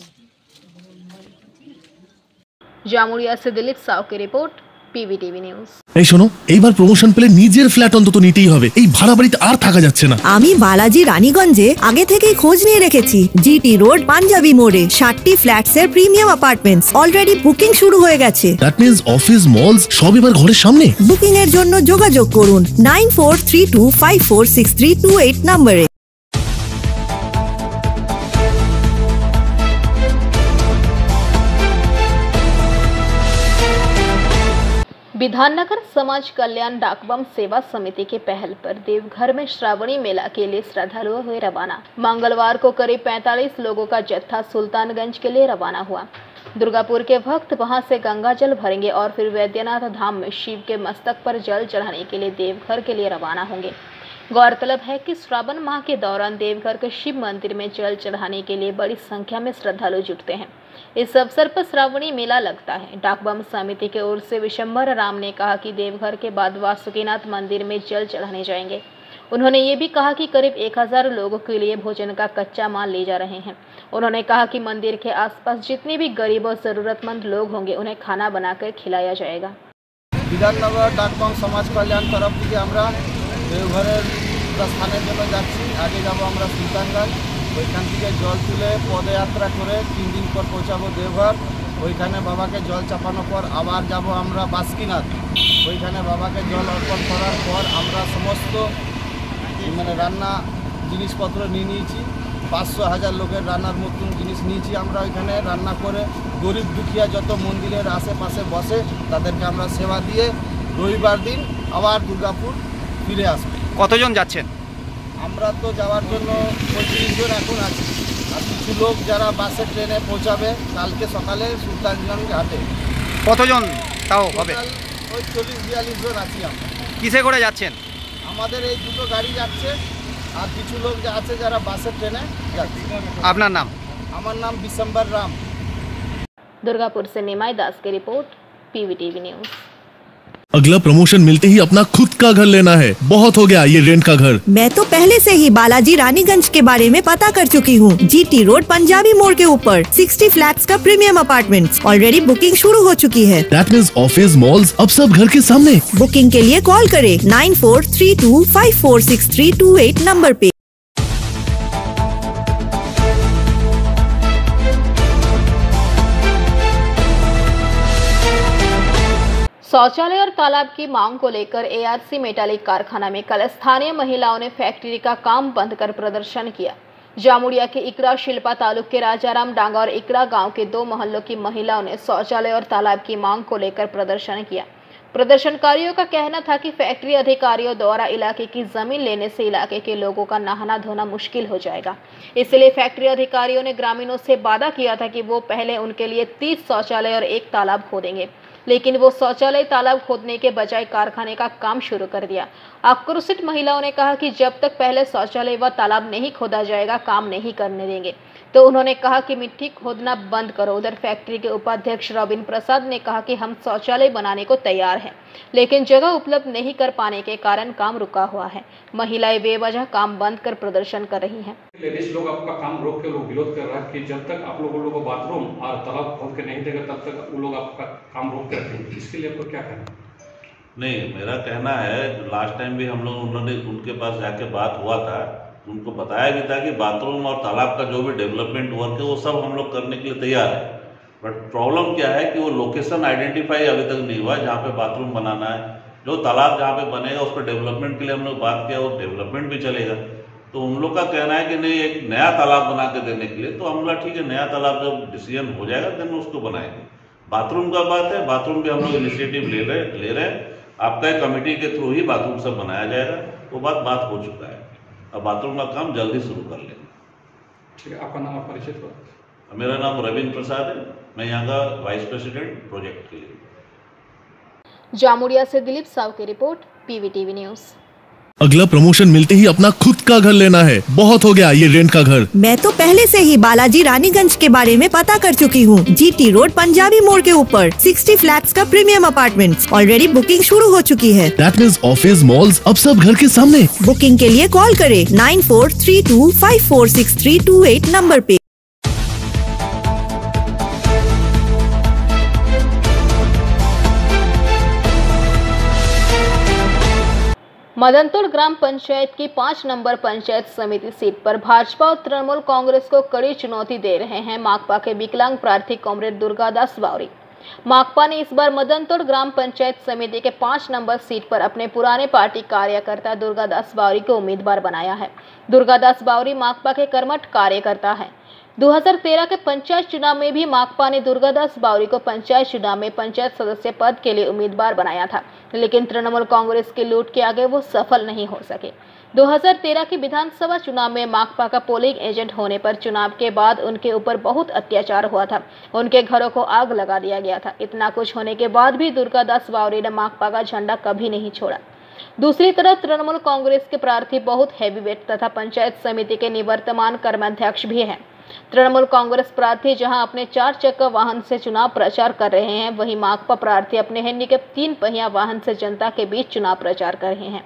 জামুরিয়া से दिलीप साव की रिपोर्ट, PVTV নিউজ। এই শোনো, এইবার প্রমোশন পেলে নিজের ফ্ল্যাট অন্তত নিতেই হবে, এই ভাড়া বাড়িতে আর থাকা যাচ্ছে না। আমি বালাজি রানীগঞ্জে আগে থেকেই খোঁজ নিয়ে রেখেছি। জিটি রোড পাঞ্জাবি মোড়ে 60টি ফ্ল্যাটস এর প্রিমিয়াম অ্যাপার্টমেন্টস অলরেডি বুকিং শুরু হয়ে গেছে। দ্যাট মিন্স অফিস মলস সব এবার ঘরের সামনে। বুকিং এর জন্য যোগাযোগ করুন 9432546328 নম্বরে। विधाननगर समाज कल्याण डाकबम सेवा समिति के पहल पर देवघर में श्रावणी मेला के लिए श्रद्धालु हुए रवाना। मंगलवार को करीब 45 लोगों का जत्था सुल्तानगंज के लिए रवाना हुआ। दुर्गापुर के भक्त वहां से गंगा जल भरेंगे और फिर वैद्यनाथ धाम में शिव के मस्तक पर जल चढ़ाने के लिए देवघर के लिए रवाना होंगे। गौरतलब है कि श्रावण माह के दौरान देवघर के शिव मंदिर में जल चढ़ाने के लिए बड़ी संख्या में श्रद्धालु जुटते हैं। इस अवसर पर श्रावणी मेला लगता है। डाकबम समिति के ओर से विशंबर राम ने कहा कि देवघर के बाद वासुकीनाथ मंदिर में जल चढ़ाने जाएंगे। उन्होंने ये भी कहा कि करीब 1000 लोगों के लिए भोजन का कच्चा माल ले जा रहे हैं। उन्होंने कहा कि मंदिर के आसपास जितने भी गरीब और जरूरतमंद लोग होंगे उन्हें खाना बनाकर खिलाया जाएगा। বিধাননগর ডাকবাম সমাজ কল্যাণ তরফ থেকে আমরা দেওঘরের স্থানের জন্য যাচ্ছি। আগে যাব আমরা সুলতানগঞ্জ, ওইখান থেকে জল তুলে পদযাত্রা করে 3 দিন পর পৌঁছাবো দেওঘর। ওইখানে বাবাকে জল চাপানোর পর আবার যাব আমরা বাসুকিনাথ। ওইখানে বাবাকে জল অর্পণ করার পর আমরা সমস্ত রান্না জিনিসপত্র নিয়ে নিয়েছি। 500,000 লোকের রান্নার মতন জিনিস নিয়েছি। আমরা ওইখানে রান্না করে গরিব দুঃখিয়া যত মন্দিরের আশেপাশে বসে তাদেরকে আমরা সেবা দিয়ে রবিবার দিন আবার দুর্গাপুর ফিরে আসবো। কতজন যাচ্ছেন? আমরা তো যাওয়ার জন্য 35 জন এখন আছি, আর কিছু লোক যারা বাসে ট্রেনে পৌঁছাবে কালকে সকালে সুলতানগঞ্জ ঘাটে। কতজন তাও হবে? ওই 40-42 জন আছি আমরা। কিসে করে যাচ্ছেন? আমাদের এই দুটো গাড়ি যাচ্ছে, আর কিছু লোক আছে যারা বাসে ট্রেনে যাচ্ছে। আপনার নাম? আমার নাম বিশম্बर राम। दुर्गापुर से निमाई दास की रिपोर्ट, PVTV न्यूज। अगला प्रमोशन मिलते ही अपना खुद का घर लेना है, बहुत हो गया ये रेंट का घर। मैं तो पहले से ही बालाजी रानीगंज के बारे में पता कर चुकी हूँ। जीटी रोड पंजाबी मोड़ के ऊपर 60 फ्लैट्स का प्रीमियम अपार्टमेंट्स ऑलरेडी बुकिंग शुरू हो चुकी है। That means ऑफिस मॉल्स अब सब घर के सामने। बुकिंग के लिए कॉल करें 9432546328 नंबर पे। शौचालय और तालाब की मांग को लेकर ARC मेटालिक कारखाना में कल स्थानीय महिलाओं ने फैक्ट्री का काम बंद कर प्रदर्शन किया। जामुड़िया के इकड़ा शिल्पा तालुक के राजाराम डांगा और इकड़ा गांव के 2 मोहल्लों की महिलाओं ने शौचालय और तालाब की मांग को लेकर प्रदर्शन किया। प्रदर्शनकारियों का कहना था कि फैक्ट्री अधिकारियों द्वारा इलाके की जमीन लेने से इलाके के लोगों का नहाना धोना मुश्किल हो जाएगा। इसलिए फैक्ट्री अधिकारियों ने ग्रामीणों से वादा किया था कि वो पहले उनके लिए 30 शौचालय और 1 तालाब खोदेंगे, लेकिन वो शौचालय तालाब खोदने के बजाय कारखाने का काम शुरू कर दिया। आक्रोशित महिलाओं ने कहा कि जब तक पहले शौचालय व तालाब नहीं खोदा जाएगा काम नहीं करने देंगे। तो उन्होंने कहा कि मिट्टी खोदना बंद करो। उधर फैक्ट्री के उपाध्यक्ष रॉबिन प्रसाद ने कहा कि हम शौचालय बनाने को तैयार हैं, लेकिन जगह उपलब्ध नहीं कर पाने के कारण काम रुका हुआ है। महिलाएं बेवजह काम बंद कर प्रदर्शन कर रही हैं। लेडीज लोग आपका काम रोक के लोग विरोध कर रहा है कि जब तक आप लोगों को बाथरूम और तालाब खोद के नहीं देगा तब तक वो लोग आपका काम रोक के रखेंगे। इसके लिए आपको क्या कहना? नहीं, मेरा कहना है लास्ट टाइम भी हम लोग उनके पास जाके बात हुआ था, उनको बताया भी था कि बाथरूम और तालाब का जो भी डेवलपमेंट वर्क है वो सब हम लोग करने के लिए तैयार है। बट प्रॉब्लम क्या है कि वो लोकेशन आइडेंटिफाई अभी तक नहीं हुआ जहाँ पे बाथरूम बनाना है। जो तालाब जहाँ पे बनेगा उसका डेवलपमेंट के लिए हम लोग बात किया, वो डेवलपमेंट भी चलेगा। तो उन लोग का कहना है कि नहीं एक नया तालाब बना के देने के लिए, तो हम लोग ठीक है नया तालाब जब डिसीजन हो जाएगा देन उसको बनाएंगे। बाथरूम का बात है, बाथरूम भी हम लोग इनिशिएटिव ले रहे हैं। आपका एक कमेटी के थ्रू ही बाथरूम सब बनाया जाएगा, वो बात हो चुका है। अब बाथरूम का काम जल्दी शुरू कर लेंगे। ठीक है, आपका नाम और परिचय? मेरा नाम रविंद्र प्रसाद है, मैं यहाँ का वाइस प्रेसिडेंट प्रोजेक्ट के लिए। जामुड़िया से दिलीप साव की रिपोर्ट, PVTV न्यूज। अगला प्रमोशन मिलते ही अपना खुद का घर लेना है, बहुत हो गया ये रेंट का घर। मैं तो पहले से ही बालाजी रानीगंज के बारे में पता कर चुकी हूँ। जीटी रोड पंजाबी मोड़ के ऊपर 60 फ्लैट्स का प्रीमियम अपार्टमेंट्स ऑलरेडी बुकिंग शुरू हो चुकी है। That means ऑफिस मॉल्स अब सब घर के सामने। बुकिंग के लिए कॉल करें 9432546328 नंबर पे। मदनतोड़ ग्राम पंचायत की 5 नंबर पंचायत समिति सीट पर भाजपा और तृणमूल कांग्रेस को कड़ी चुनौती दे रहे हैं माकपा के विकलांग प्रार्थी कॉमरेड दुर्गादास बावरी। माकपा ने इस बार मदनतोड़ ग्राम पंचायत समिति के 5 नंबर सीट पर अपने पुराने पार्टी कार्यकर्ता दुर्गादास बावरी को उम्मीदवार बनाया है। दुर्गादास बावरी माकपा के कर्मठ कार्यकर्ता है। 2013 के पंचायत चुनाव में भी माकपा ने दुर्गादास बावरी को पंचायत चुनाव में पंचायत सदस्य पद के लिए उम्मीदवार बनाया था, लेकिन तृणमूल कांग्रेस के लूट के आगे वो सफल नहीं हो सके। 2013 के विधानसभा चुनाव में माकपा का पोलिंग एजेंट होने पर चुनाव के बाद उनके ऊपर बहुत अत्याचार हुआ था। उनके घरों को आग लगा दिया गया था। इतना कुछ होने के बाद भी दुर्गादास बावरी ने माकपा का झंडा कभी नहीं छोड़ा। दूसरी तरफ तृणमूल कांग्रेस के प्रार्थी बहुत हैवीवेट तथा पंचायत समिति के निवर्तमान कर्माध्यक्ष भी हैं। तृणमूल कांग्रेस प्रार्थी जहां अपने 4 चक्का वाहन से चुनाव प्रचार कर रहे हैं, वहीं माकपा प्रार्थी अपने हैंडीकैप 3 पहिया वाहन से जनता के बीच चुनाव प्रचार कर रहे हैं।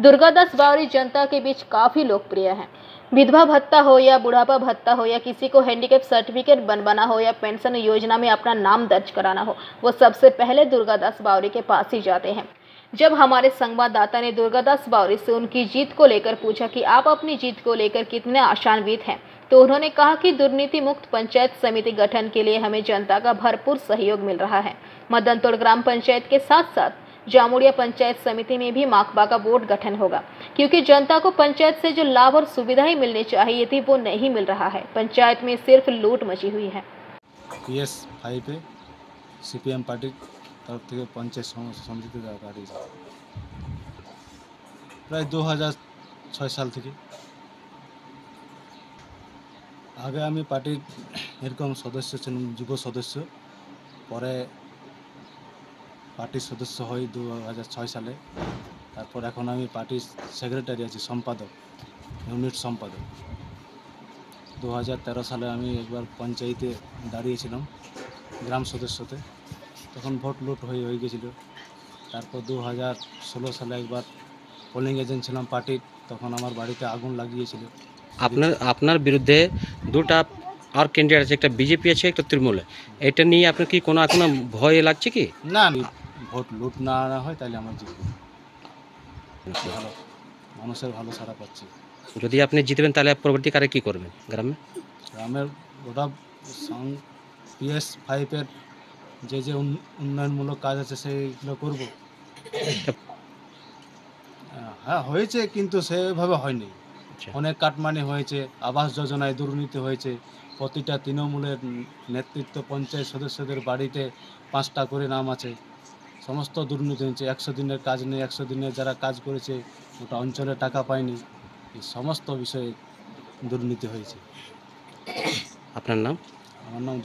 दुर्गादास बावरी जनता के बीच काफी लोकप्रिय हैं। विधवा भत्ता हो या बुढ़ापा भत्ता हो या किसी को हैंडीकैप सर्टिफिकेट बनवाना हो या पेंशन योजना में अपना नाम दर्ज कराना हो, वो सबसे पहले दुर्गादास बावरी के पास ही जाते हैं। जब हमारे संवाददाता ने दुर्गादास बावरी से उनकी जीत को लेकर पूछा कि आप अपनी जीत को लेकर कितने आशान्वित हैं, तो उन्होंने कहा कि दुर्नीति मुक्त पंचायत समिति गठन के लिए हमें जनता का भरपूर सहयोग मिल रहा है। मदनतोड़ ग्राम पंचायत के साथ साथ जामुड़िया पंचायत समिति में भी माकपा का बोर्ड गठन होगा, क्योंकि जनता को पंचायत से जो लाभ और सुविधाएं मिलनी चाहिए थी वो नहीं मिल रहा है। पंचायत में सिर्फ लूट मची हुई है। PS5 पे CPM पार्टी तरफ থেকে पंचायत समिति প্রায় 2006 সাল থেকে আগে আমি পার্টির এরকম সদস্য ছিলাম, যুব সদস্য। পরে পার্টির সদস্য হই 2006 সালে। তারপর এখন আমি পার্টির সেক্রেটারি আছি, সম্পাদক, ইউনিট সম্পাদক। 2013 সালে আমি একবার পঞ্চায়েতে দাঁড়িয়েছিলাম গ্রাম সদস্যতে, তখন ভোট লুট হয়ে গেছিল। তারপর 2016 সালে একবার পোলিং এজেন্ট ছিলাম পার্টির, তখন আমার বাড়িতে আগুন লাগিয়েছিল। আপনার বিরুদ্ধে দুটা আর ক্যান্ডিডেট আছে, একটা বিজেপি আছে, একটা তৃণমূল। এটা নিয়ে আপনার কি কোনো এখনো ভয় লাগছে কি? না, ভোট লুট না আনা হয় তাহলে আমার জিতব, ভালো মানুষের ভালো সারা পাচ্ছি। যদি আপনি জিতবেন তাহলে পরবর্তীকালে কি করবেন গ্রামের ওটা PS5 এর যে উন্নয়নমূলক কাজ আছে সেগুলো করব। হ্যাঁ হয়েছে, কিন্তু সেভাবে হয়নি। অনেক কাটমানি হয়েছে, আবাস যোজনায় দুর্নীতি হয়েছে। প্রতিটা তৃণমূলের নেতৃত্ব পঞ্চায়েত সদস্যদের বাড়িতে 5টা করে নাম আছে। সমস্ত দুর্নীতি হয়েছে। 100 দিনের কাজ নেই, 100 দিনে যারা কাজ করেছে ওটা অঞ্চলে টাকা পায়নি। এই সমস্ত বিষয়ে দুর্নীতি হয়েছে। আপনার নাম? আমার নাম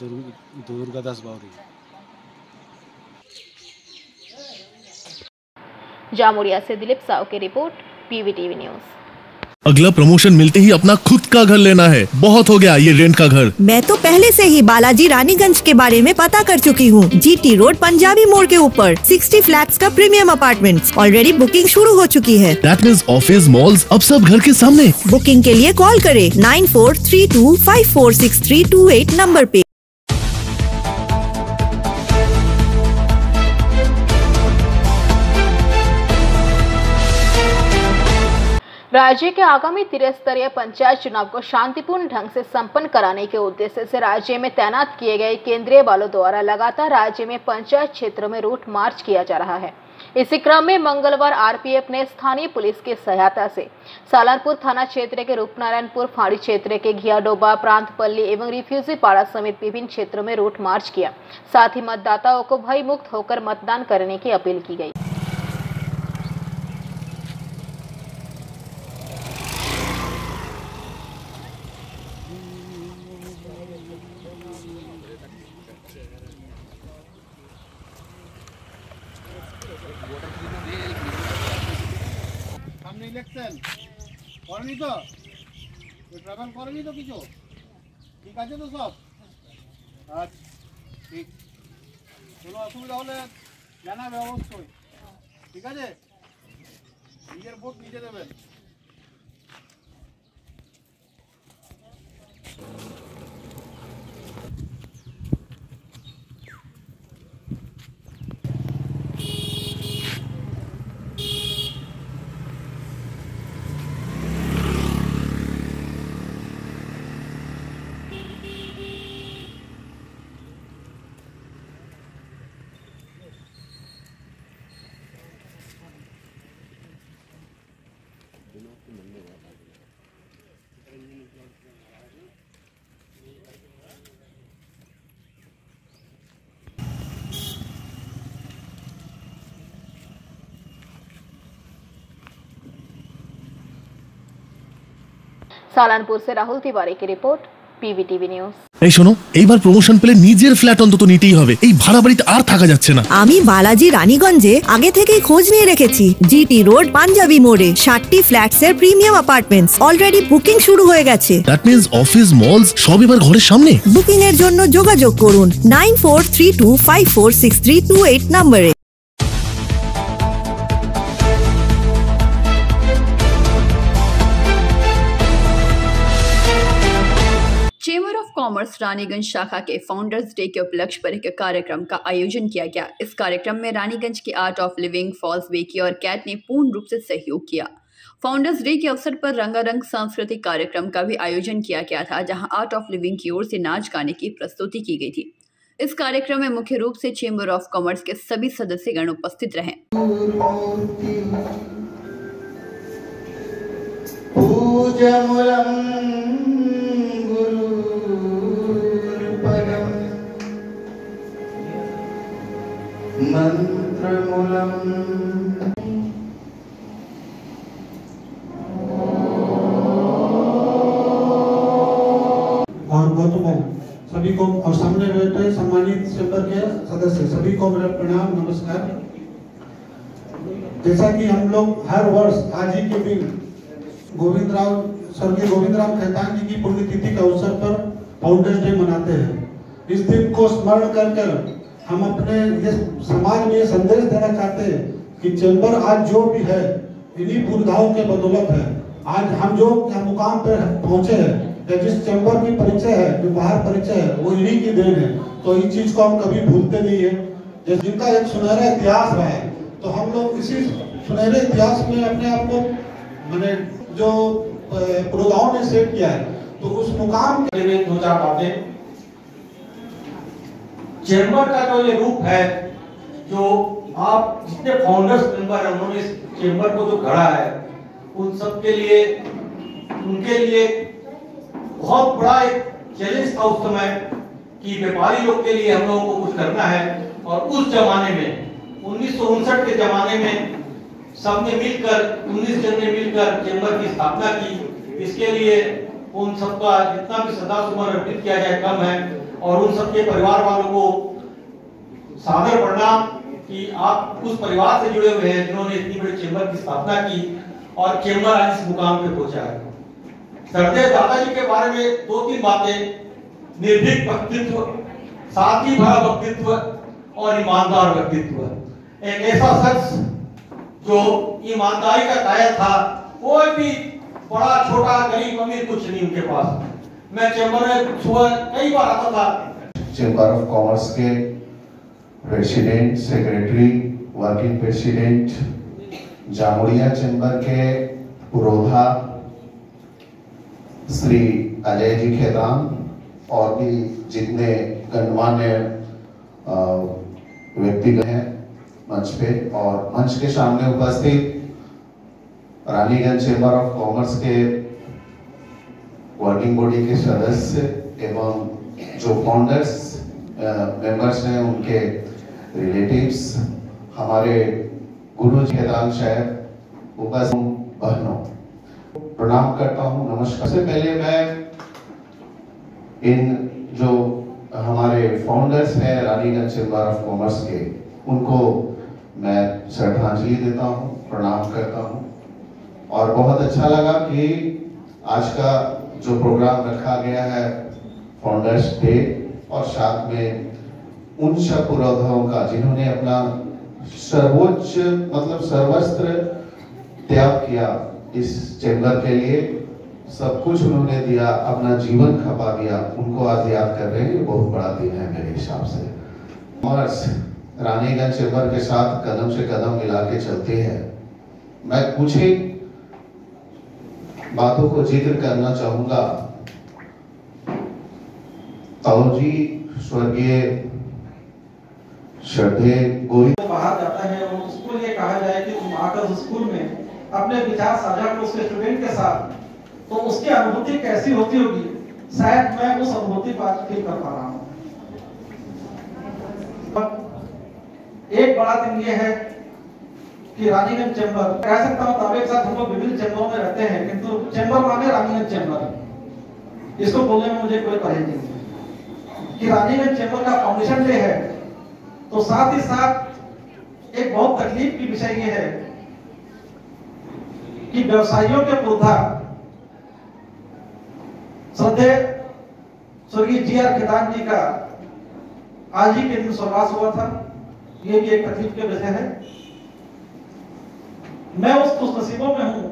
দুর্গাদাস বাউরি। जामुड़िया से दिलीप साव की रिपोर्ट, PVTV न्यूज। अगला प्रमोशन मिलते ही अपना खुद का घर लेना है, बहुत हो गया ये रेंट का घर। मैं तो पहले से ही बालाजी रानीगंज के बारे में पता कर चुकी हूँ। GT रोड पंजाबी मोड़ के ऊपर 60 फ्लैट्स का प्रीमियम अपार्टमेंट्स ऑलरेडी बुकिंग शुरू हो चुकी है। That means ऑफिस मॉल्स अब सब घर के सामने। बुकिंग के लिए कॉल करें 9432546328 नंबर पे। राज्य के आगामी त्रिस्तरीय पंचायत चुनाव को शांतिपूर्ण ढंग से संपन्न कराने के उद्देश्य से राज्य में तैनात किए गए केंद्रीय बलों द्वारा लगातार राज्य में पंचायत क्षेत्रों में रूट मार्च किया जा रहा है। इसी क्रम में मंगलवार RPF ने स्थानीय पुलिस की सहायता से सालारपुर थाना क्षेत्र के रूपनारायणपुर, फाड़ी क्षेत्र के घियाडोबा, प्रांतपल्ली एवं रिफ्यूजी पाड़ा समेत विभिन्न क्षेत्रों में रूट मार्च किया। साथ ही मतदाताओं को भय मुक्त होकर मतदान करने की अपील की गई। ইলেকশন করেনি তো, ট্রাভেল করেনি তো কিছু, ঠিক আছে তো সব? আচ্ছা ঠিক, কোনো অসুবিধা হলে জানাবে অবশ্যই, ঠিক আছে? নিজের ভোট নিজে দেবেন। सालानपुर से राहुल तिवारी की रिपोर्ट, पीवीटीवी न्यूज। এই শোনো, এইবার প্রমোশন পেলে নিজের ফ্ল্যাট অন্তত নিতেই হবে, এই ভাড়া বাড়িতে আর থাকা যাচ্ছে না। আমি বালাজি রানীগঞ্জে আগে থেকেই খোঁজ নিয়ে রেখেছি। জিটি রোড পাঞ্জাবি মোড়ে 60টি ফ্ল্যাটসের প্রিমিয়াম অ্যাপার্টমেন্টস অলরেডি বুকিং শুরু হয়ে গেছে। দ্যাট মিন্স অফিস মলস সব এবার ঘরের সামনে। বুকিং এর জন্য যোগাযোগ করুন 9432546328 নম্বরে। चेंबर ऑफ कॉमर्स रानीगंज शाखा के फाउंडर्स डे के उपलक्ष्य पर एक कार्यक्रम का आयोजन किया गया। इस कार्यक्रम में रानीगंज के आर्ट ऑफ लिविंग, फॉल्स बेकी और कैट ने पूर्ण रूप से सहयोग किया। फाउंडर्स डे के अवसर पर रंगारंग सांस्कृतिक कार्यक्रम का भी आयोजन किया गया था, जहां आर्ट ऑफ लिविंग की ओर से नाच गाने की प्रस्तुति की गई थी। इस कार्यक्रम में मुख्य रूप से चेंबर ऑफ कॉमर्स के सभी सदस्यगण उपस्थित रहे। और गौतम सभी को और सामने बैठे सम्मानित चैम्बर के सदस्य सभी को मेरा प्रणाम नमस्कार। जैसा कि हम लोग हर वर्ष आज ही के दिन स्वर्गीय गोविंद राव खेतान जी की पुण्यतिथि के अवसर पर फाउंडर्स डे मनाते हैं। इस दिन को स्मरण कर हम अपने ये समाज में ये संदेश देना चाहते हैं कि चैम्बर आज जो भी है इन्हीं पूर्वधाओं के बदौलत है। आज हम जो मुकाम पर पहुंचे हैं, जिस चैम्बर की परिचय है, जो बाहर परिचय है, वो इन्हीं की देन है। तो इस चीज को हम कभी भूलते नहीं है। जैसे जिनका एक सुनहरा इतिहास रहा है, तो हम लोग इसी सुनहरे इतिहास में अपने आप को मैंने जो पूर्वधाओं ने सेट किया है, तो उस मुकाम के लिए 2 4 बातें। चैम्बर का जो ये रूप है, जो आप जितने फाउंडर्स मेंबर हैं उन्होंने इस चैम्बर को जो गढ़ा है, उन सब के लिए उनके लिए बहुत बड़ा एक चैलेंज था उस समय कि व्यापारी लोग के लिए हम लोगों को कुछ करना है। और उस जमाने में 1959 के जमाने में सबने मिलकर 19 जन ने मिलकर चैम्बर की स्थापना की। इसके लिए उन सबका जितना भी श्रद्धासुमन अर्पित किया जाए कम है। और उन सबके परिवार वालों को सादर प्रणाम कि आप उस परिवार से जुड़े हुए हैं जिन्होंने इतनी बड़ी चैम्बर की स्थापना की और चैम्बर आज इस मुकाम पे पहुंचा है। सरदेव दादाजी के बारे में 2-3 बातें। निर्भीक व्यक्तित्व, सादगी भरा व्यक्तित्व और ईमानदार व्यक्तित्व। एक ऐसा शख्स जो ईमानदारी का कायल था। कोई भी बड़ा छोटा गरीब अमीर कुछ नहीं उनके पास। मैं चैम्बर में सुबह कई बार आता था। चैम्बर ऑफ कॉमर्स के president, secretary, working president, Jamuria chamber के पुरोधा श्री अजय जी खेतान और भी जितने गणमान्य व्यक्तिगण हैं मंच पे, और मंच के सामने उपस्थित रानीगंज चैम्बर ऑफ कॉमर्स के वर्किंग बॉडी के सदस्य एवं जो फाउंडर्स मेंबर्स हैं, उनके रिलेटिव्स, हमारे गुरु खेतान साहब, उपस्थित बहनों, प्रणाम करता हूं, नमस्कार। सबसे पहले मैं इन जो हमारे फाउंडर्स हैं रानीगंज चैम्बर ऑफ कॉमर्स के, उनको मैं श्रद्धांजलि देता हूं, प्रणाम करता हूं। और बहुत अच्छा लगा कि आज का जो प्रोग्राम रखा गया है फाउंडर्स डे, और साथ में उन सब पुरोधाओं का जिन्होंने अपना सर्वोच्च मतलब सर्वस्त्र त्याग किया इस चैम्बर के लिए, सब कुछ उन्होंने दिया, अपना जीवन खपा दिया, उनको आज याद कर रहे हैं। ये बहुत बड़ा दिन है मेरे हिसाब से। कॉमर्स रानीगंज चैम्बर के साथ कदम से कदम मिला के चलते हैं। मैं कुछ ही बातों को जिक्र करना चाहूंगा। ताऊ जी स्वर्गीय श्रद्धेय गोविंद बाहर जाता है और उसको ये कहा जाए कि तुम आकर उस स्कूल में अपने विचार साझा करो उसके स्टूडेंट के साथ, तो उसकी अनुभूति कैसी होती होगी, शायद मैं उस अनुभूति को आज फील कर पा रहा हूँ। एक बड़ा दिन ये है कि रानीगंज चैम्बर, कह सकता हूँ दावे के साथ हम लोग विभिन्न चैम्बरों में रहते हैं, किंतु चैम्बर माने रानीगंज चैम्बर, इसको बोलने में मुझे कोई परहेज नहीं है कि रानीगंज चैम्बर का फाउंडेशन डे है। तो साथ ही साथ एक बहुत तकलीफ की विषय ये है कि व्यवसायियों के पुरधा श्रद्धेय स्वर्गीय जी.आर. खेतान जी का आज ही के दिन स्वर्गवास हुआ था। ये भी एक तकलीफ के विषय है। मैं उस खुशनसीबों में हूं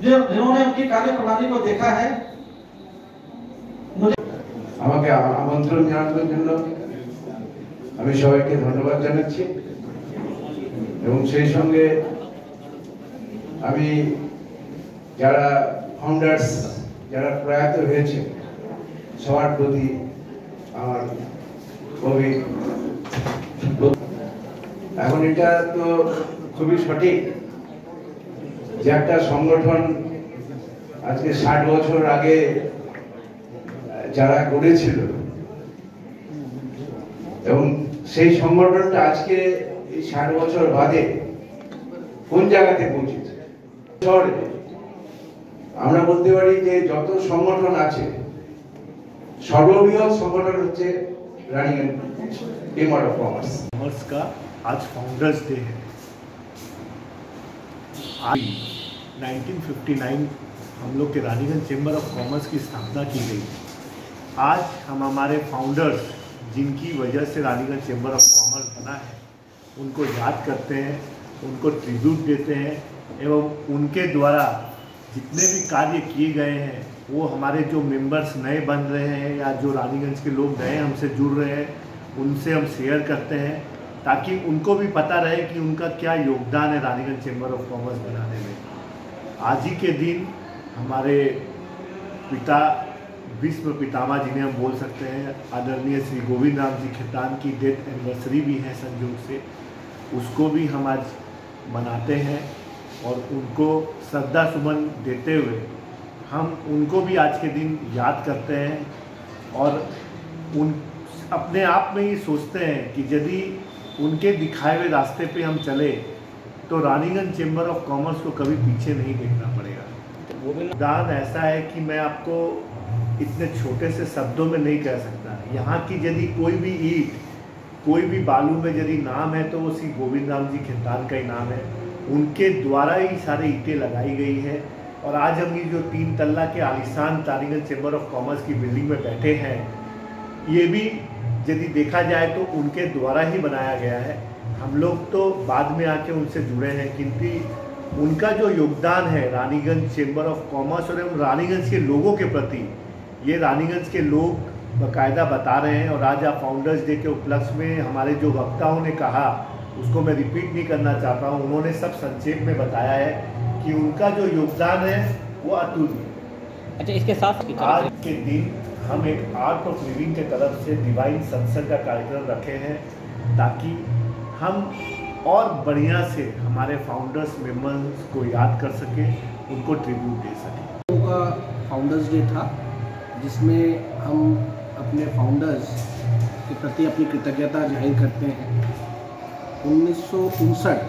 जिन्होंने उनकी कार्य प्रणाली को देखा है। আমাকে আমন্ত্রণ জানানোর জন্য আমি সবাইকে ধন্যবাদ জানাচ্ছি এবং সেই সঙ্গে আমি যারা ফাউন্ডার্স যারা প্রয়াত হয়েছে সবার প্রতি আমার গভীর, এখন এটা তো খুবই সঠিক যে একটা সংগঠন আজকে 60 বছর আগে যারা করেছিল এবং সেই সংগঠনটা আজকে এই 60 বছর বাদে কোন জায়গাতে পৌঁছেছে। শহরে আমরা বলতে পারি যে যত সংগঠন আছে সর্ববৃহৎ সংগঠন হচ্ছে रानीगंज चैम्बर ऑफ कॉमर्स का आज फाउंडर्स डे है। आज 1959 हम लोग के रानीगंज चैम्बर ऑफ कॉमर्स की स्थापना की गई। आज हम हमारे फाउंडर्स जिनकी वजह से रानीगंज चैम्बर ऑफ कॉमर्स बना है उनको याद करते हैं, उनको ट्रिब्यूट देते हैं एवं उनके द्वारा जितने भी कार्य किए गए हैं वो हमारे जो मेंबर्स नए बन रहे हैं या जो रानीगंज के लोग नए हमसे जुड़ रहे हैं उनसे हम शेयर करते हैं ताकि उनको भी पता रहे कि उनका क्या योगदान है रानीगंज चैम्बर ऑफ कॉमर्स बनाने में। आज ही के दिन हमारे पिता विश्व पितामह जिन्हें हम बोल सकते हैं आदरणीय श्री गोविंद राम जी खेतान की डेथ एनिवर्सरी भी है संयोग से, उसको भी हम आज मनाते हैं और उनको श्रद्धा सुमन देते हुए हम उनको भी आज के दिन याद करते हैं और उन अपने आप में ही सोचते हैं कि यदि उनके दिखाए हुए रास्ते पे हम चले तो रानीगंज चैम्बर ऑफ कॉमर्स को कभी पीछे नहीं देखना पड़ेगा। वो दान ऐसा है कि मैं आपको इतने छोटे से शब्दों में नहीं कह सकता। यहाँ की यदि कोई भी ईंट, कोई भी बालू में यदि नाम है तो वो श्री गोविंद राम जी खेतान का ही नाम है। उनके द्वारा ही सारे ईंटें लगाई गई है और आज हम ये जो 3 तल्ला के आलीशान रानीगंज चैम्बर ऑफ कॉमर्स की बिल्डिंग में बैठे हैं, ये भी यदि देखा जाए तो उनके द्वारा ही बनाया गया है। हम लोग तो बाद में आके उनसे जुड़े हैं, किंतु उनका जो योगदान है रानीगंज चैम्बर ऑफ कॉमर्स और एवं रानीगंज के लोगों के प्रति, ये रानीगंज के लोग बाकायदा बता रहे हैं। और आज आप फाउंडर्स डे के उपलक्ष्य में हमारे जो वक्ताओं ने कहा उसको मैं रिपीट नहीं करना चाहता हूँ, उन्होंने सब संक्षेप में बताया है कि उनका जो योगदान है वो अतुल्य। अच्छा, इसके साथ आज के दिन हम एक आर्ट ऑफ लिविंग के तरफ से डिवाइन सत्संग का कार्यक्रम रखे हैं ताकि हम और बढ़िया से हमारे फाउंडर्स मेंबर्स को याद कर सकें, उनको ट्रिब्यूट दे सकें। का फाउंडर्स डे था जिसमें हम अपने फाउंडर्स के प्रति अपनी कृतज्ञता जाहिर करते हैं। 1959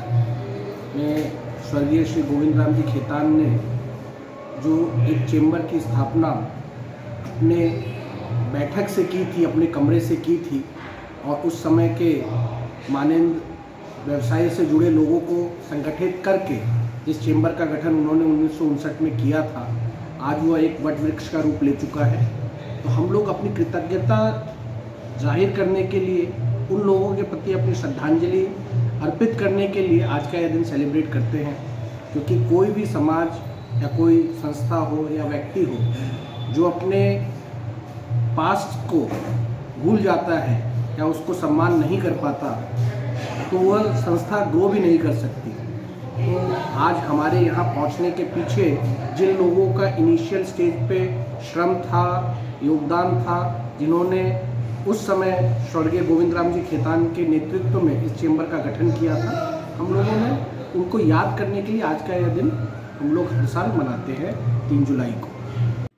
में स्वर्गीय श्री गोविंद राम जी खेतान ने जो एक चैम्बर की स्थापना अपने बैठक से की थी, अपने कमरे से की थी और उस समय के मानंद व्यवसाय से जुड़े लोगों को संगठित करके जिस चेंबर का गठन उन्होंने 1959 में किया था, आज वह एक वट वृक्ष का रूप ले चुका है। तो हम लोग अपनी कृतज्ञता जाहिर करने के लिए, उन लोगों के प्रति अपनी श्रद्धांजलि अर्पित करने के लिए आज का यह दिन सेलिब्रेट करते हैं। क्योंकि कोई भी समाज या कोई संस्था हो या व्यक्ति हो जो अपने पास्ट को भूल जाता है या उसको सम्मान नहीं कर पाता, तो वह संस्था ग्रो भी नहीं कर सकती। तो आज हमारे यहाँ पहुँचने के पीछे जिन लोगों का इनिशियल स्टेज पे श्रम था, योगदान था, जिन्होंने उस समय स्वर्गीय गोविंद राम जी खेतान के नेतृत्व में इस चेंबर का गठन किया था, हम लोगों ने उनको याद करने के लिए आज का यह दिन हम लोग हर साल मनाते हैं 3 जुलाई को।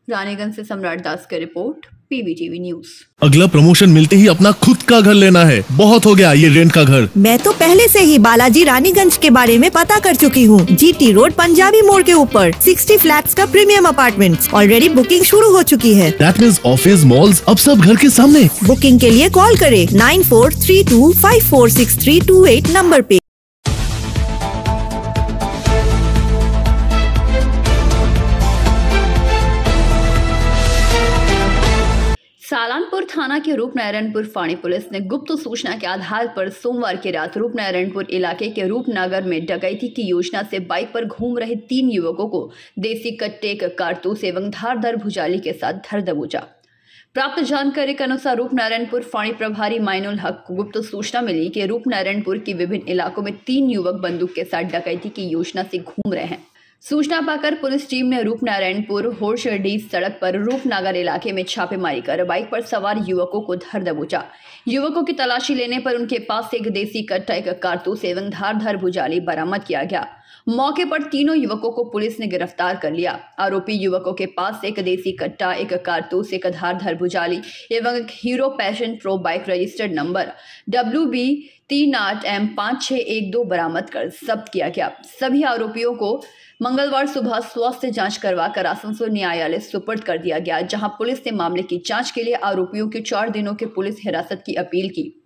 रानीगंज से सम्राट दास की रिपोर्ट, PBTV न्यूज। अगला प्रमोशन मिलते ही अपना खुद का घर लेना है, बहुत हो गया ये रेंट का घर। मैं तो पहले से ही बालाजी रानीगंज के बारे में पता कर चुकी हूँ। GT रोड पंजाबी मोड़ के ऊपर 60 फ्लैट्स का प्रीमियम अपार्टमेंट्स ऑलरेडी बुकिंग शुरू हो चुकी है। दैट मींस ऑफिस, मॉल्स, अब सब घर के सामने। बुकिंग के लिए कॉल करें 9432546328 नंबर पे। सालानपुर थाना के रूपनारायणपुर फाणी पुलिस ने गुप्त सूचना के आधार पर सोमवार की रात रूपनारायणपुर इलाके के रूपनगर में डकैती की योजना से बाइक पर घूम रहे 3 युवकों को देसी कट्टे, कारतूस एवं धारदार भुजाली के साथ धर दबोचा। प्राप्त जानकारी के अनुसार रूपनारायणपुर फाणी प्रभारी माइनुल हक को गुप्त सूचना मिली कि रूपनारायणपुर के विभिन्न इलाकों में 3 युवक बंदूक के साथ डकैती की योजना से घूम रहे हैं। सूचना पाकर पुलिस टीम ने रूपनारायणपुर होरशडी सड़क पर रूपनगर इलाके में छापेमारी कर बाइक पर सवार युवकों को धर दबोचा। युवकों की तलाशी लेने पर उनके पास एक देसी कट्टा, एक कारतूस एवं धारदार भुजाली बरामद किया गया। मौके पर तीनों युवकों को पुलिस ने गिरफ्तार कर लिया। आरोपी युवकों के पास एक देसी कट्टा, एक कारतूस, एक धारदार भुजाली एवं एक hero passion pro bike registered number WB 38M5612 बरामद कर जब्त किया गया। सभी आरोपियों को मंगलवार सुबह स्वास्थ्य जांच करवाकर आसनसोल न्यायालय सुपुर्द कर दिया गया, जहां पुलिस ने मामले की जांच के लिए आरोपियों की 4 दिनों की पुलिस हिरासत की अपील की।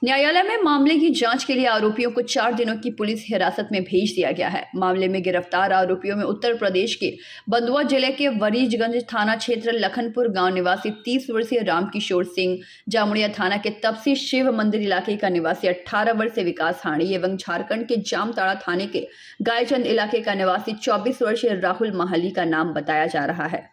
न्यायालय में मामले की जांच के लिए आरोपियों को 4 दिनों की पुलिस हिरासत में भेज दिया गया है। मामले में गिरफ्तार आरोपियों में उत्तर प्रदेश के बंदुआ जिले के वरीजगंज थाना क्षेत्र लखनपुर गांव निवासी 30 वर्षीय रामकिशोर सिंह, जामुड़िया थाना के तपसी शिव मंदिर इलाके का निवासी 18 वर्षीय विकास हाणी एवं झारखंड के जामताड़ा थाने के गायचंद इलाके का निवासी 24 वर्षीय राहुल महाली का नाम बताया जा रहा है।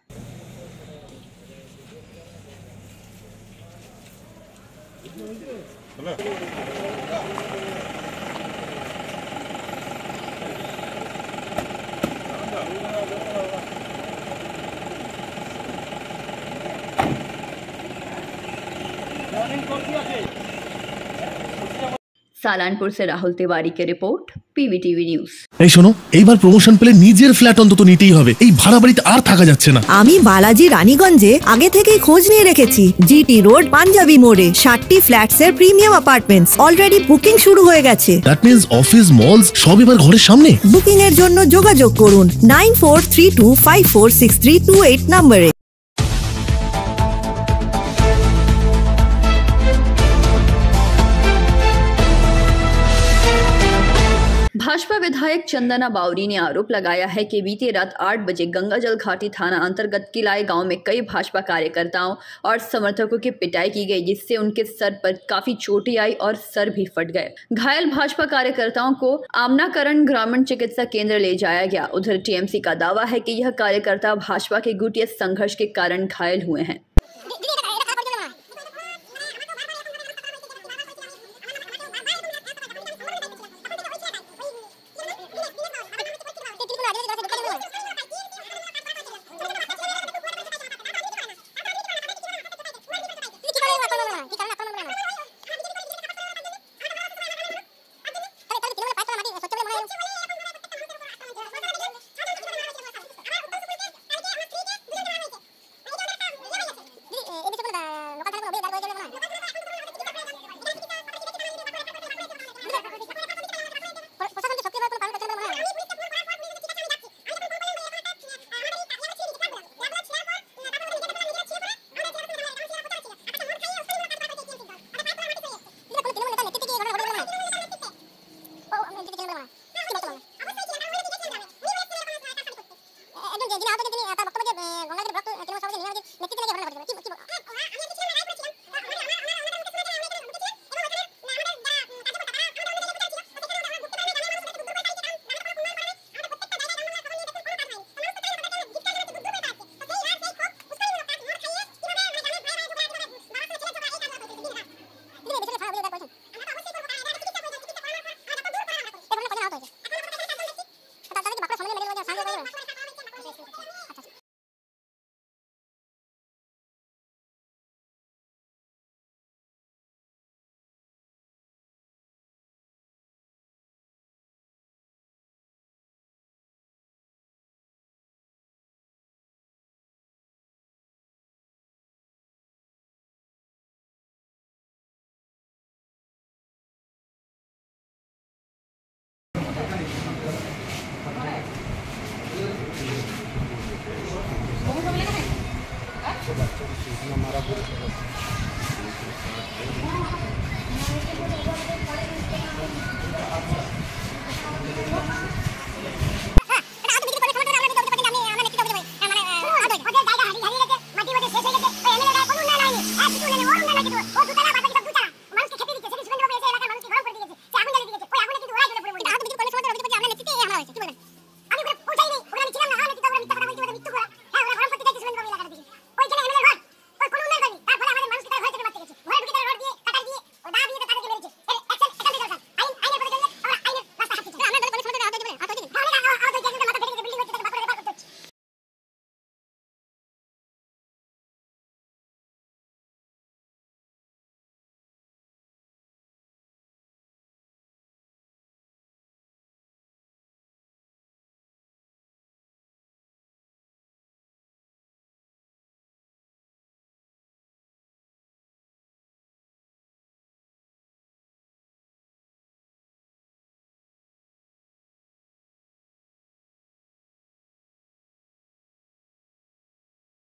सालानपुर से राहुल तिवारी की रिपोर्ट, PBTV न्यूज। এই শোনো, এইবার প্রমোশন পেলে নিজের ফ্ল্যাট অন্তত নিতেই হবে। এই ভাড়া বাড়িতে আর থাকা যাচ্ছে না। আমি বালাজি রানীগঞ্জে আগে থেকেই খোঁজ নিয়ে রেখেছি। GT রোড পাঞ্জাবি মোড়ে 60 ফ্ল্যাটস এর প্রিমিয়াম অ্যাপার্টমেন্টস অলরেডি বুকিং শুরু হয়ে গেছে। দ্যাট মিন্স অফিস, মলস সব এবার ঘরের সামনে। বুকিং এর জন্য যোগাযোগ করুন 9432546328 নম্বরে। भाजपा विधायक चंदना बावरी ने आरोप लगाया है कि बीती रात 8 बजे गंगाजल घाटी थाना अंतर्गत किलाए गांव में कई भाजपा कार्यकर्ताओं और समर्थकों की पिटाई की गई, जिससे उनके सर पर काफी चोटें आई और सर भी फट गए। घायल भाजपा कार्यकर्ताओं को आमनाकरण ग्रामीण चिकित्सा केंद्र ले जाया गया। उधर TMC का दावा है कि यह कार्यकर्ता भाजपा के गुटिया संघर्ष के कारण घायल हुए हैं। हमारा पूरे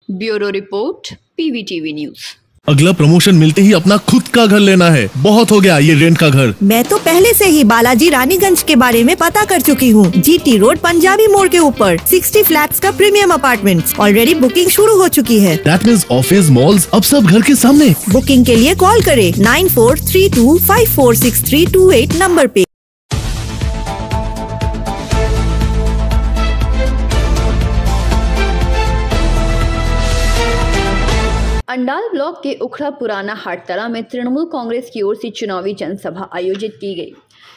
ब्यूरो रिपोर्ट PVTV न्यूज। अगला प्रमोशन मिलते ही अपना खुद का घर लेना है, बहुत हो गया ये रेंट का घर। मैं तो पहले से ही बालाजी रानीगंज के बारे में पता कर चुकी हूँ। GT रोड पंजाबी मोड़ के ऊपर 60 फ्लैट्स का प्रीमियम अपार्टमेंट्स ऑलरेडी बुकिंग शुरू हो चुकी है। That means ऑफिस मॉल्स अब सब घर के सामने। बुकिंग के लिए कॉल करें 9432546328 नंबर पे। अंडाल ब्लॉक के उखड़ा पुराना हाटतला में तृणमूल कांग्रेस की ओर से चुनावी जनसभा आयोजित की गई।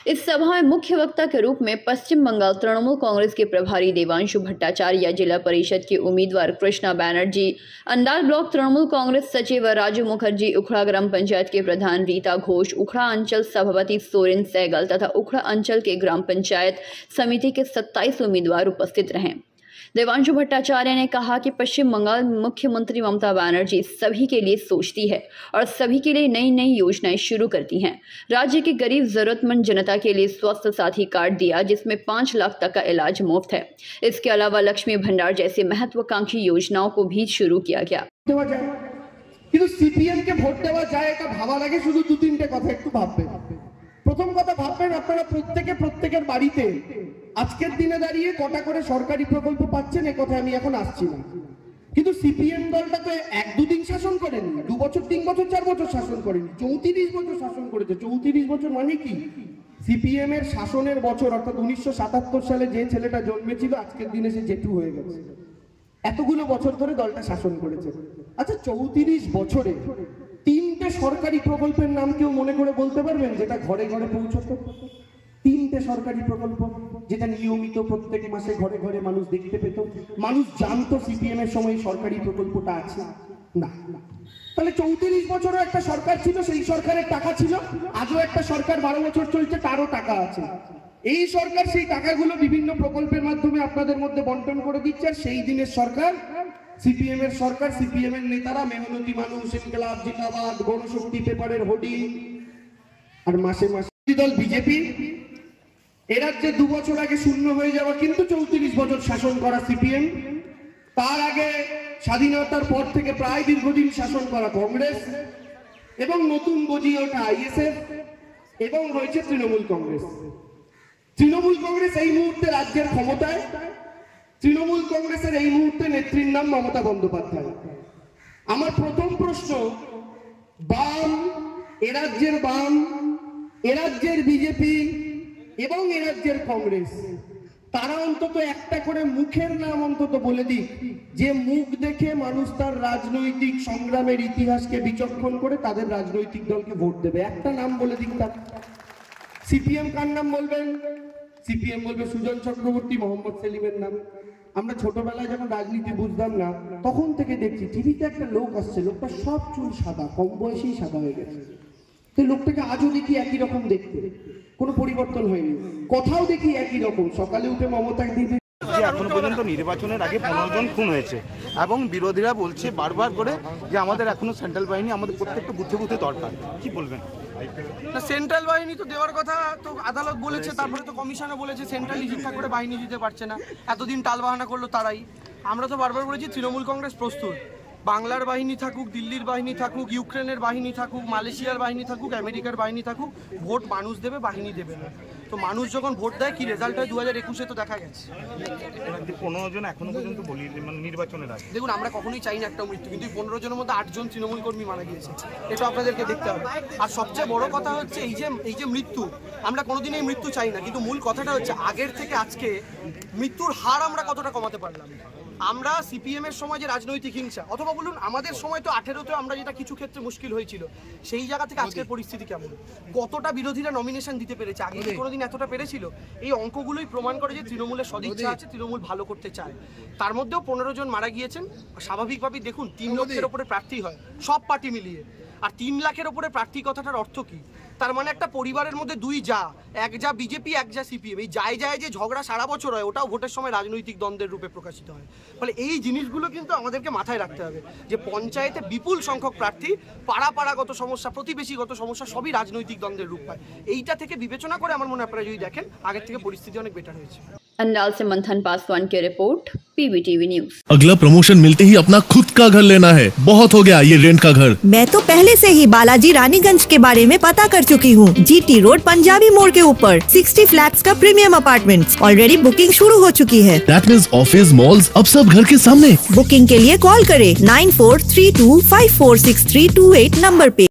इस सभा में मुख्य वक्ता के रूप में पश्चिम बंगाल तृणमूल कांग्रेस के प्रभारी देवांशु भट्टाचार्य, जिला परिषद के उम्मीदवार कृष्णा बैनर्जी, अंडाल ब्लॉक तृणमूल कांग्रेस सचिव राजू मुखर्जी, उखड़ा ग्राम पंचायत के प्रधान रीता घोष, उखड़ा अंचल सभापति सोरेन सहगल तथा उखड़ा अंचल के ग्राम पंचायत समिति के 27 उम्मीदवार उपस्थित रहे। देवांशु भट्टाचार्य ने कहा कि पश्चिम बंगाल मुख्यमंत्री ममता बनर्जी सभी के लिए सोचती है और सभी के लिए नई नई योजनाएं शुरू करती हैं। राज्य के गरीब जरूरतमंद जनता के लिए स्वास्थ्य साथी कार्ड दिया, जिसमें 5 लाख तक का इलाज मुफ्त है। इसके अलावा लक्ष्मी भंडार जैसे महत्वाकांक्षी योजनाओं को भी शुरू किया गया। सीपीएम के भोट देवा जाए भावा लगे शुधु 2-3टे कथा एकटु भाबबेन। प्रथम कथा भाबबेन आपनारा प्रत्येकेर बाड़ीते आजकेर दिने दाঁড়িয়ে कटा करे सरकारी प्रकल्प पाচ্ছেন, এই কথা আমি এখন আসছি না। কিন্তু সিপিএম দলটা তো 1-2 দিন শাসন করেনি, 2 বছর 3 বছর 4 বছর শাসন করেনি, 34 বছর শাসন করেছে। 34 বছর মানে কি? সিপিএম এর শাসনের বছর অর্থাৎ 1977 সালে যে ছেলেটা জন্মেছিল আজকের দিনে সে জেঠু হয়ে গেছে। এতগুলো বছর ধরে দলটা শাসন করেছে। আচ্ছা 34 বছরে 3টে সরকারি প্রকল্পের নাম কেউ মনে করে বলতে পারবেন যেটা ঘরে ঘরে পৌঁছতো? 3টে সরকারি প্রকল্প যেটা নিয়মিত প্রত্যেক মাসে ঘরে ঘরে মানুষ দেখতে পেত, মানুষ জানতো সিপিএম এর সময় সরকারি প্রকল্পটা আছে না। তাহলে 34 বছরও একটা সরকার ছিল, সেই সরকারের টাকা ছিল। আজও একটা সরকার 12 বছর চলছে, তারও টাকা আছে। এই সরকার সেই টাকাগুলো বিভিন্ন প্রকল্পের মাধ্যমে আপনাদের মধ্যে বন্টন করে দিচ্ছে। আর সেই দিনের সরকার সিপিএম এর সরকার, সিপিএম এর নেতারা মেহনতি মানুষ, ইনকলাব জিন্দাবাদ, গণশক্তি পেপারের হোর্ডিং, আর মাসে মাসে দল বিজেপি এ রাজ্যে 2 বছর আগে শূন্য হয়ে যাওয়া কিন্তু 34 বছর শাসন করা সিপিএম, তার আগে স্বাধীনতার পর থেকে প্রায় দীর্ঘদিন শাসন করা কংগ্রেস, এবং নতুন গজিয়ে ওঠা আইএসএফ, এবং রয়েছে তৃণমূল কংগ্রেস। তৃণমূল কংগ্রেস এই মুহূর্তে রাজ্যের ক্ষমতায়। তৃণমূল কংগ্রেসের এই মুহূর্তে নেত্রীর নাম মমতা বন্দ্যোপাধ্যায়। আমার প্রথম প্রশ্ন, বাম, এ রাজ্যের বাম, এ রাজ্যের বিজেপি এবং এ রাজ্যের কংগ্রেস, তারা অন্তত একটা করে মুখের নাম অন্তত বলে দিক যে মুখ দেখে মানুষ তার রাজনৈতিক সংগ্রামের ইতিহাসকে বিচক্ষণ করে তাদের রাজনৈতিক দলকে ভোট দেবে। একটা নাম বলে দিক। তার সিপিএম কার নাম বলবেন? সিপিএম বলবে সুজন চক্রবর্তী, মোহাম্মদ সেলিমের নাম। আমরা ছোটবেলায় যখন রাজনীতি বুঝতাম না তখন থেকে দেখছি টিভিতে একটা লোক আসছে, লোকটা সব চুল সাদা, কম বয়সেই সাদা হয়ে গেছে। তো লোকটাকে আজও দেখি একই রকম দেখতে, কোনো পরিবর্তন হয়নি। কথাও দেখি একই রকম। সকালে উঠে মমতা দিদি যে এখনো পর্যন্ত নির্বাচনের আগে 15 জন খুন হয়েছে এবং বিরোধীরা বলছে বারবার করে যে আমাদের এখনো সেন্ট্রাল বাহিনী আমাদের প্রত্যেকটা বুথে বুথে দরকার। কি বলবেন? না, সেন্ট্রাল বাহিনী তো দেওয়ার কথা তো আদালত বলেছে, তারপরে তো কমিশনও বলেছে সেন্ট্রাল ঠিকঠাক করে বাহিনী দিতে পারছে না, এতদিন টালবাহানা করলো তারাই। আমরা তো বারবার বলেছি তৃণমূল কংগ্রেস প্রস্তুত, বাংলার বাহিনী থাকুক, দিল্লির বাহিনী থাকুক, ইউক্রেনের বাহিনী থাকুক, মালয়েশিয়ার বাহিনী থাকুক, আমেরিকার বাহিনী থাকুক, ভোট মানুষ দেবে, বাহিনী দেবে না। তো মানুষ যখন ভোট দেয় কি রেজাল্ট হয় 2021-এ তো দেখা গেছে। 15 জন এখনো পর্যন্ত বলি মানে নির্বাচনের আগে। দেখুন আমরা কখনোই চাই না একটা মৃত্যু, কিন্তু 15 জনের মধ্যে 8 জন তৃণমূল কর্মী মারা গিয়েছে, এটা আপনাদেরকে দেখতে হবে। আর সবচেয়ে বড় কথা হচ্ছে এই যে মৃত্যু, আমরা কোনোদিনই মৃত্যু চাই না, কিন্তু মূল কথাটা হচ্ছে আগের থেকে আজকে মৃত্যুর হার আমরা কতটা কমাতে পারলাম। আমরা সিপিএম এর সময় যে রাজনৈতিক হিংসা, অথবা বলুন আমাদের সময় তো 18-তে আমরা যেটা কিছু ক্ষেত্রে মুশকিল হয়েছিল, সেই জায়গা থেকে আজকের পরিস্থিতি কেমন, কতটা বিরোধীরা নমিনেশন দিতে পেরেছে, আগে কি কোনোদিন এতটা পেরেছিল? এই অঙ্কগুলোই প্রমাণ করে যে তৃণমূলের সদিচ্ছা আছে, তৃণমূল ভালো করতে চায়। তার মধ্যেও 15 জন মারা গিয়েছেন। স্বাভাবিকভাবেই দেখুন 3 লক্ষের ওপরে প্রার্থী হয় সব পার্টি মিলিয়ে, আর 3 লাখের ওপরে প্রার্থী কথাটার অর্থ কি? তার মানে একটা পরিবারের মধ্যে 2 যা, এক যা বিজেপি, এক যা সিপিএম, এই যায় যে ঝগড়া সারা বছর হয়, ওটাও ভোটের সময় রাজনৈতিক দ্বন্দ্বের রূপে প্রকাশিত হয়। ফলে এই জিনিসগুলো কিন্তু আমাদেরকে মাথায় রাখতে হবে যে পঞ্চায়েতে বিপুল সংখ্যক প্রার্থী, পাড়াগত সমস্যা, প্রতিবেশীগত সমস্যা সবই রাজনৈতিক দ্বন্দ্বের রূপ পায়। এইটা থেকে বিবেচনা করে আমার মনে হয় আপনারা যদি দেখেন আগের থেকে পরিস্থিতি অনেক বেটার হয়েছে। अंडाल से मंथन पासवान की रिपोर्ट, PBTV न्यूज। अगला प्रमोशन मिलते ही अपना खुद का घर लेना है, बहुत हो गया ये रेंट का घर। मैं तो पहले से ही बालाजी रानीगंज के बारे में पता कर चुकी हूँ। GT रोड पंजाबी मोड़ के ऊपर 60 फ्लैट्स का प्रीमियम अपार्टमेंट्स, ऑलरेडी बुकिंग शुरू हो चुकी है। That means ऑफिस, मॉल्स अब सब घर के सामने। बुकिंग के लिए कॉल करें 9432546328 नंबर पे।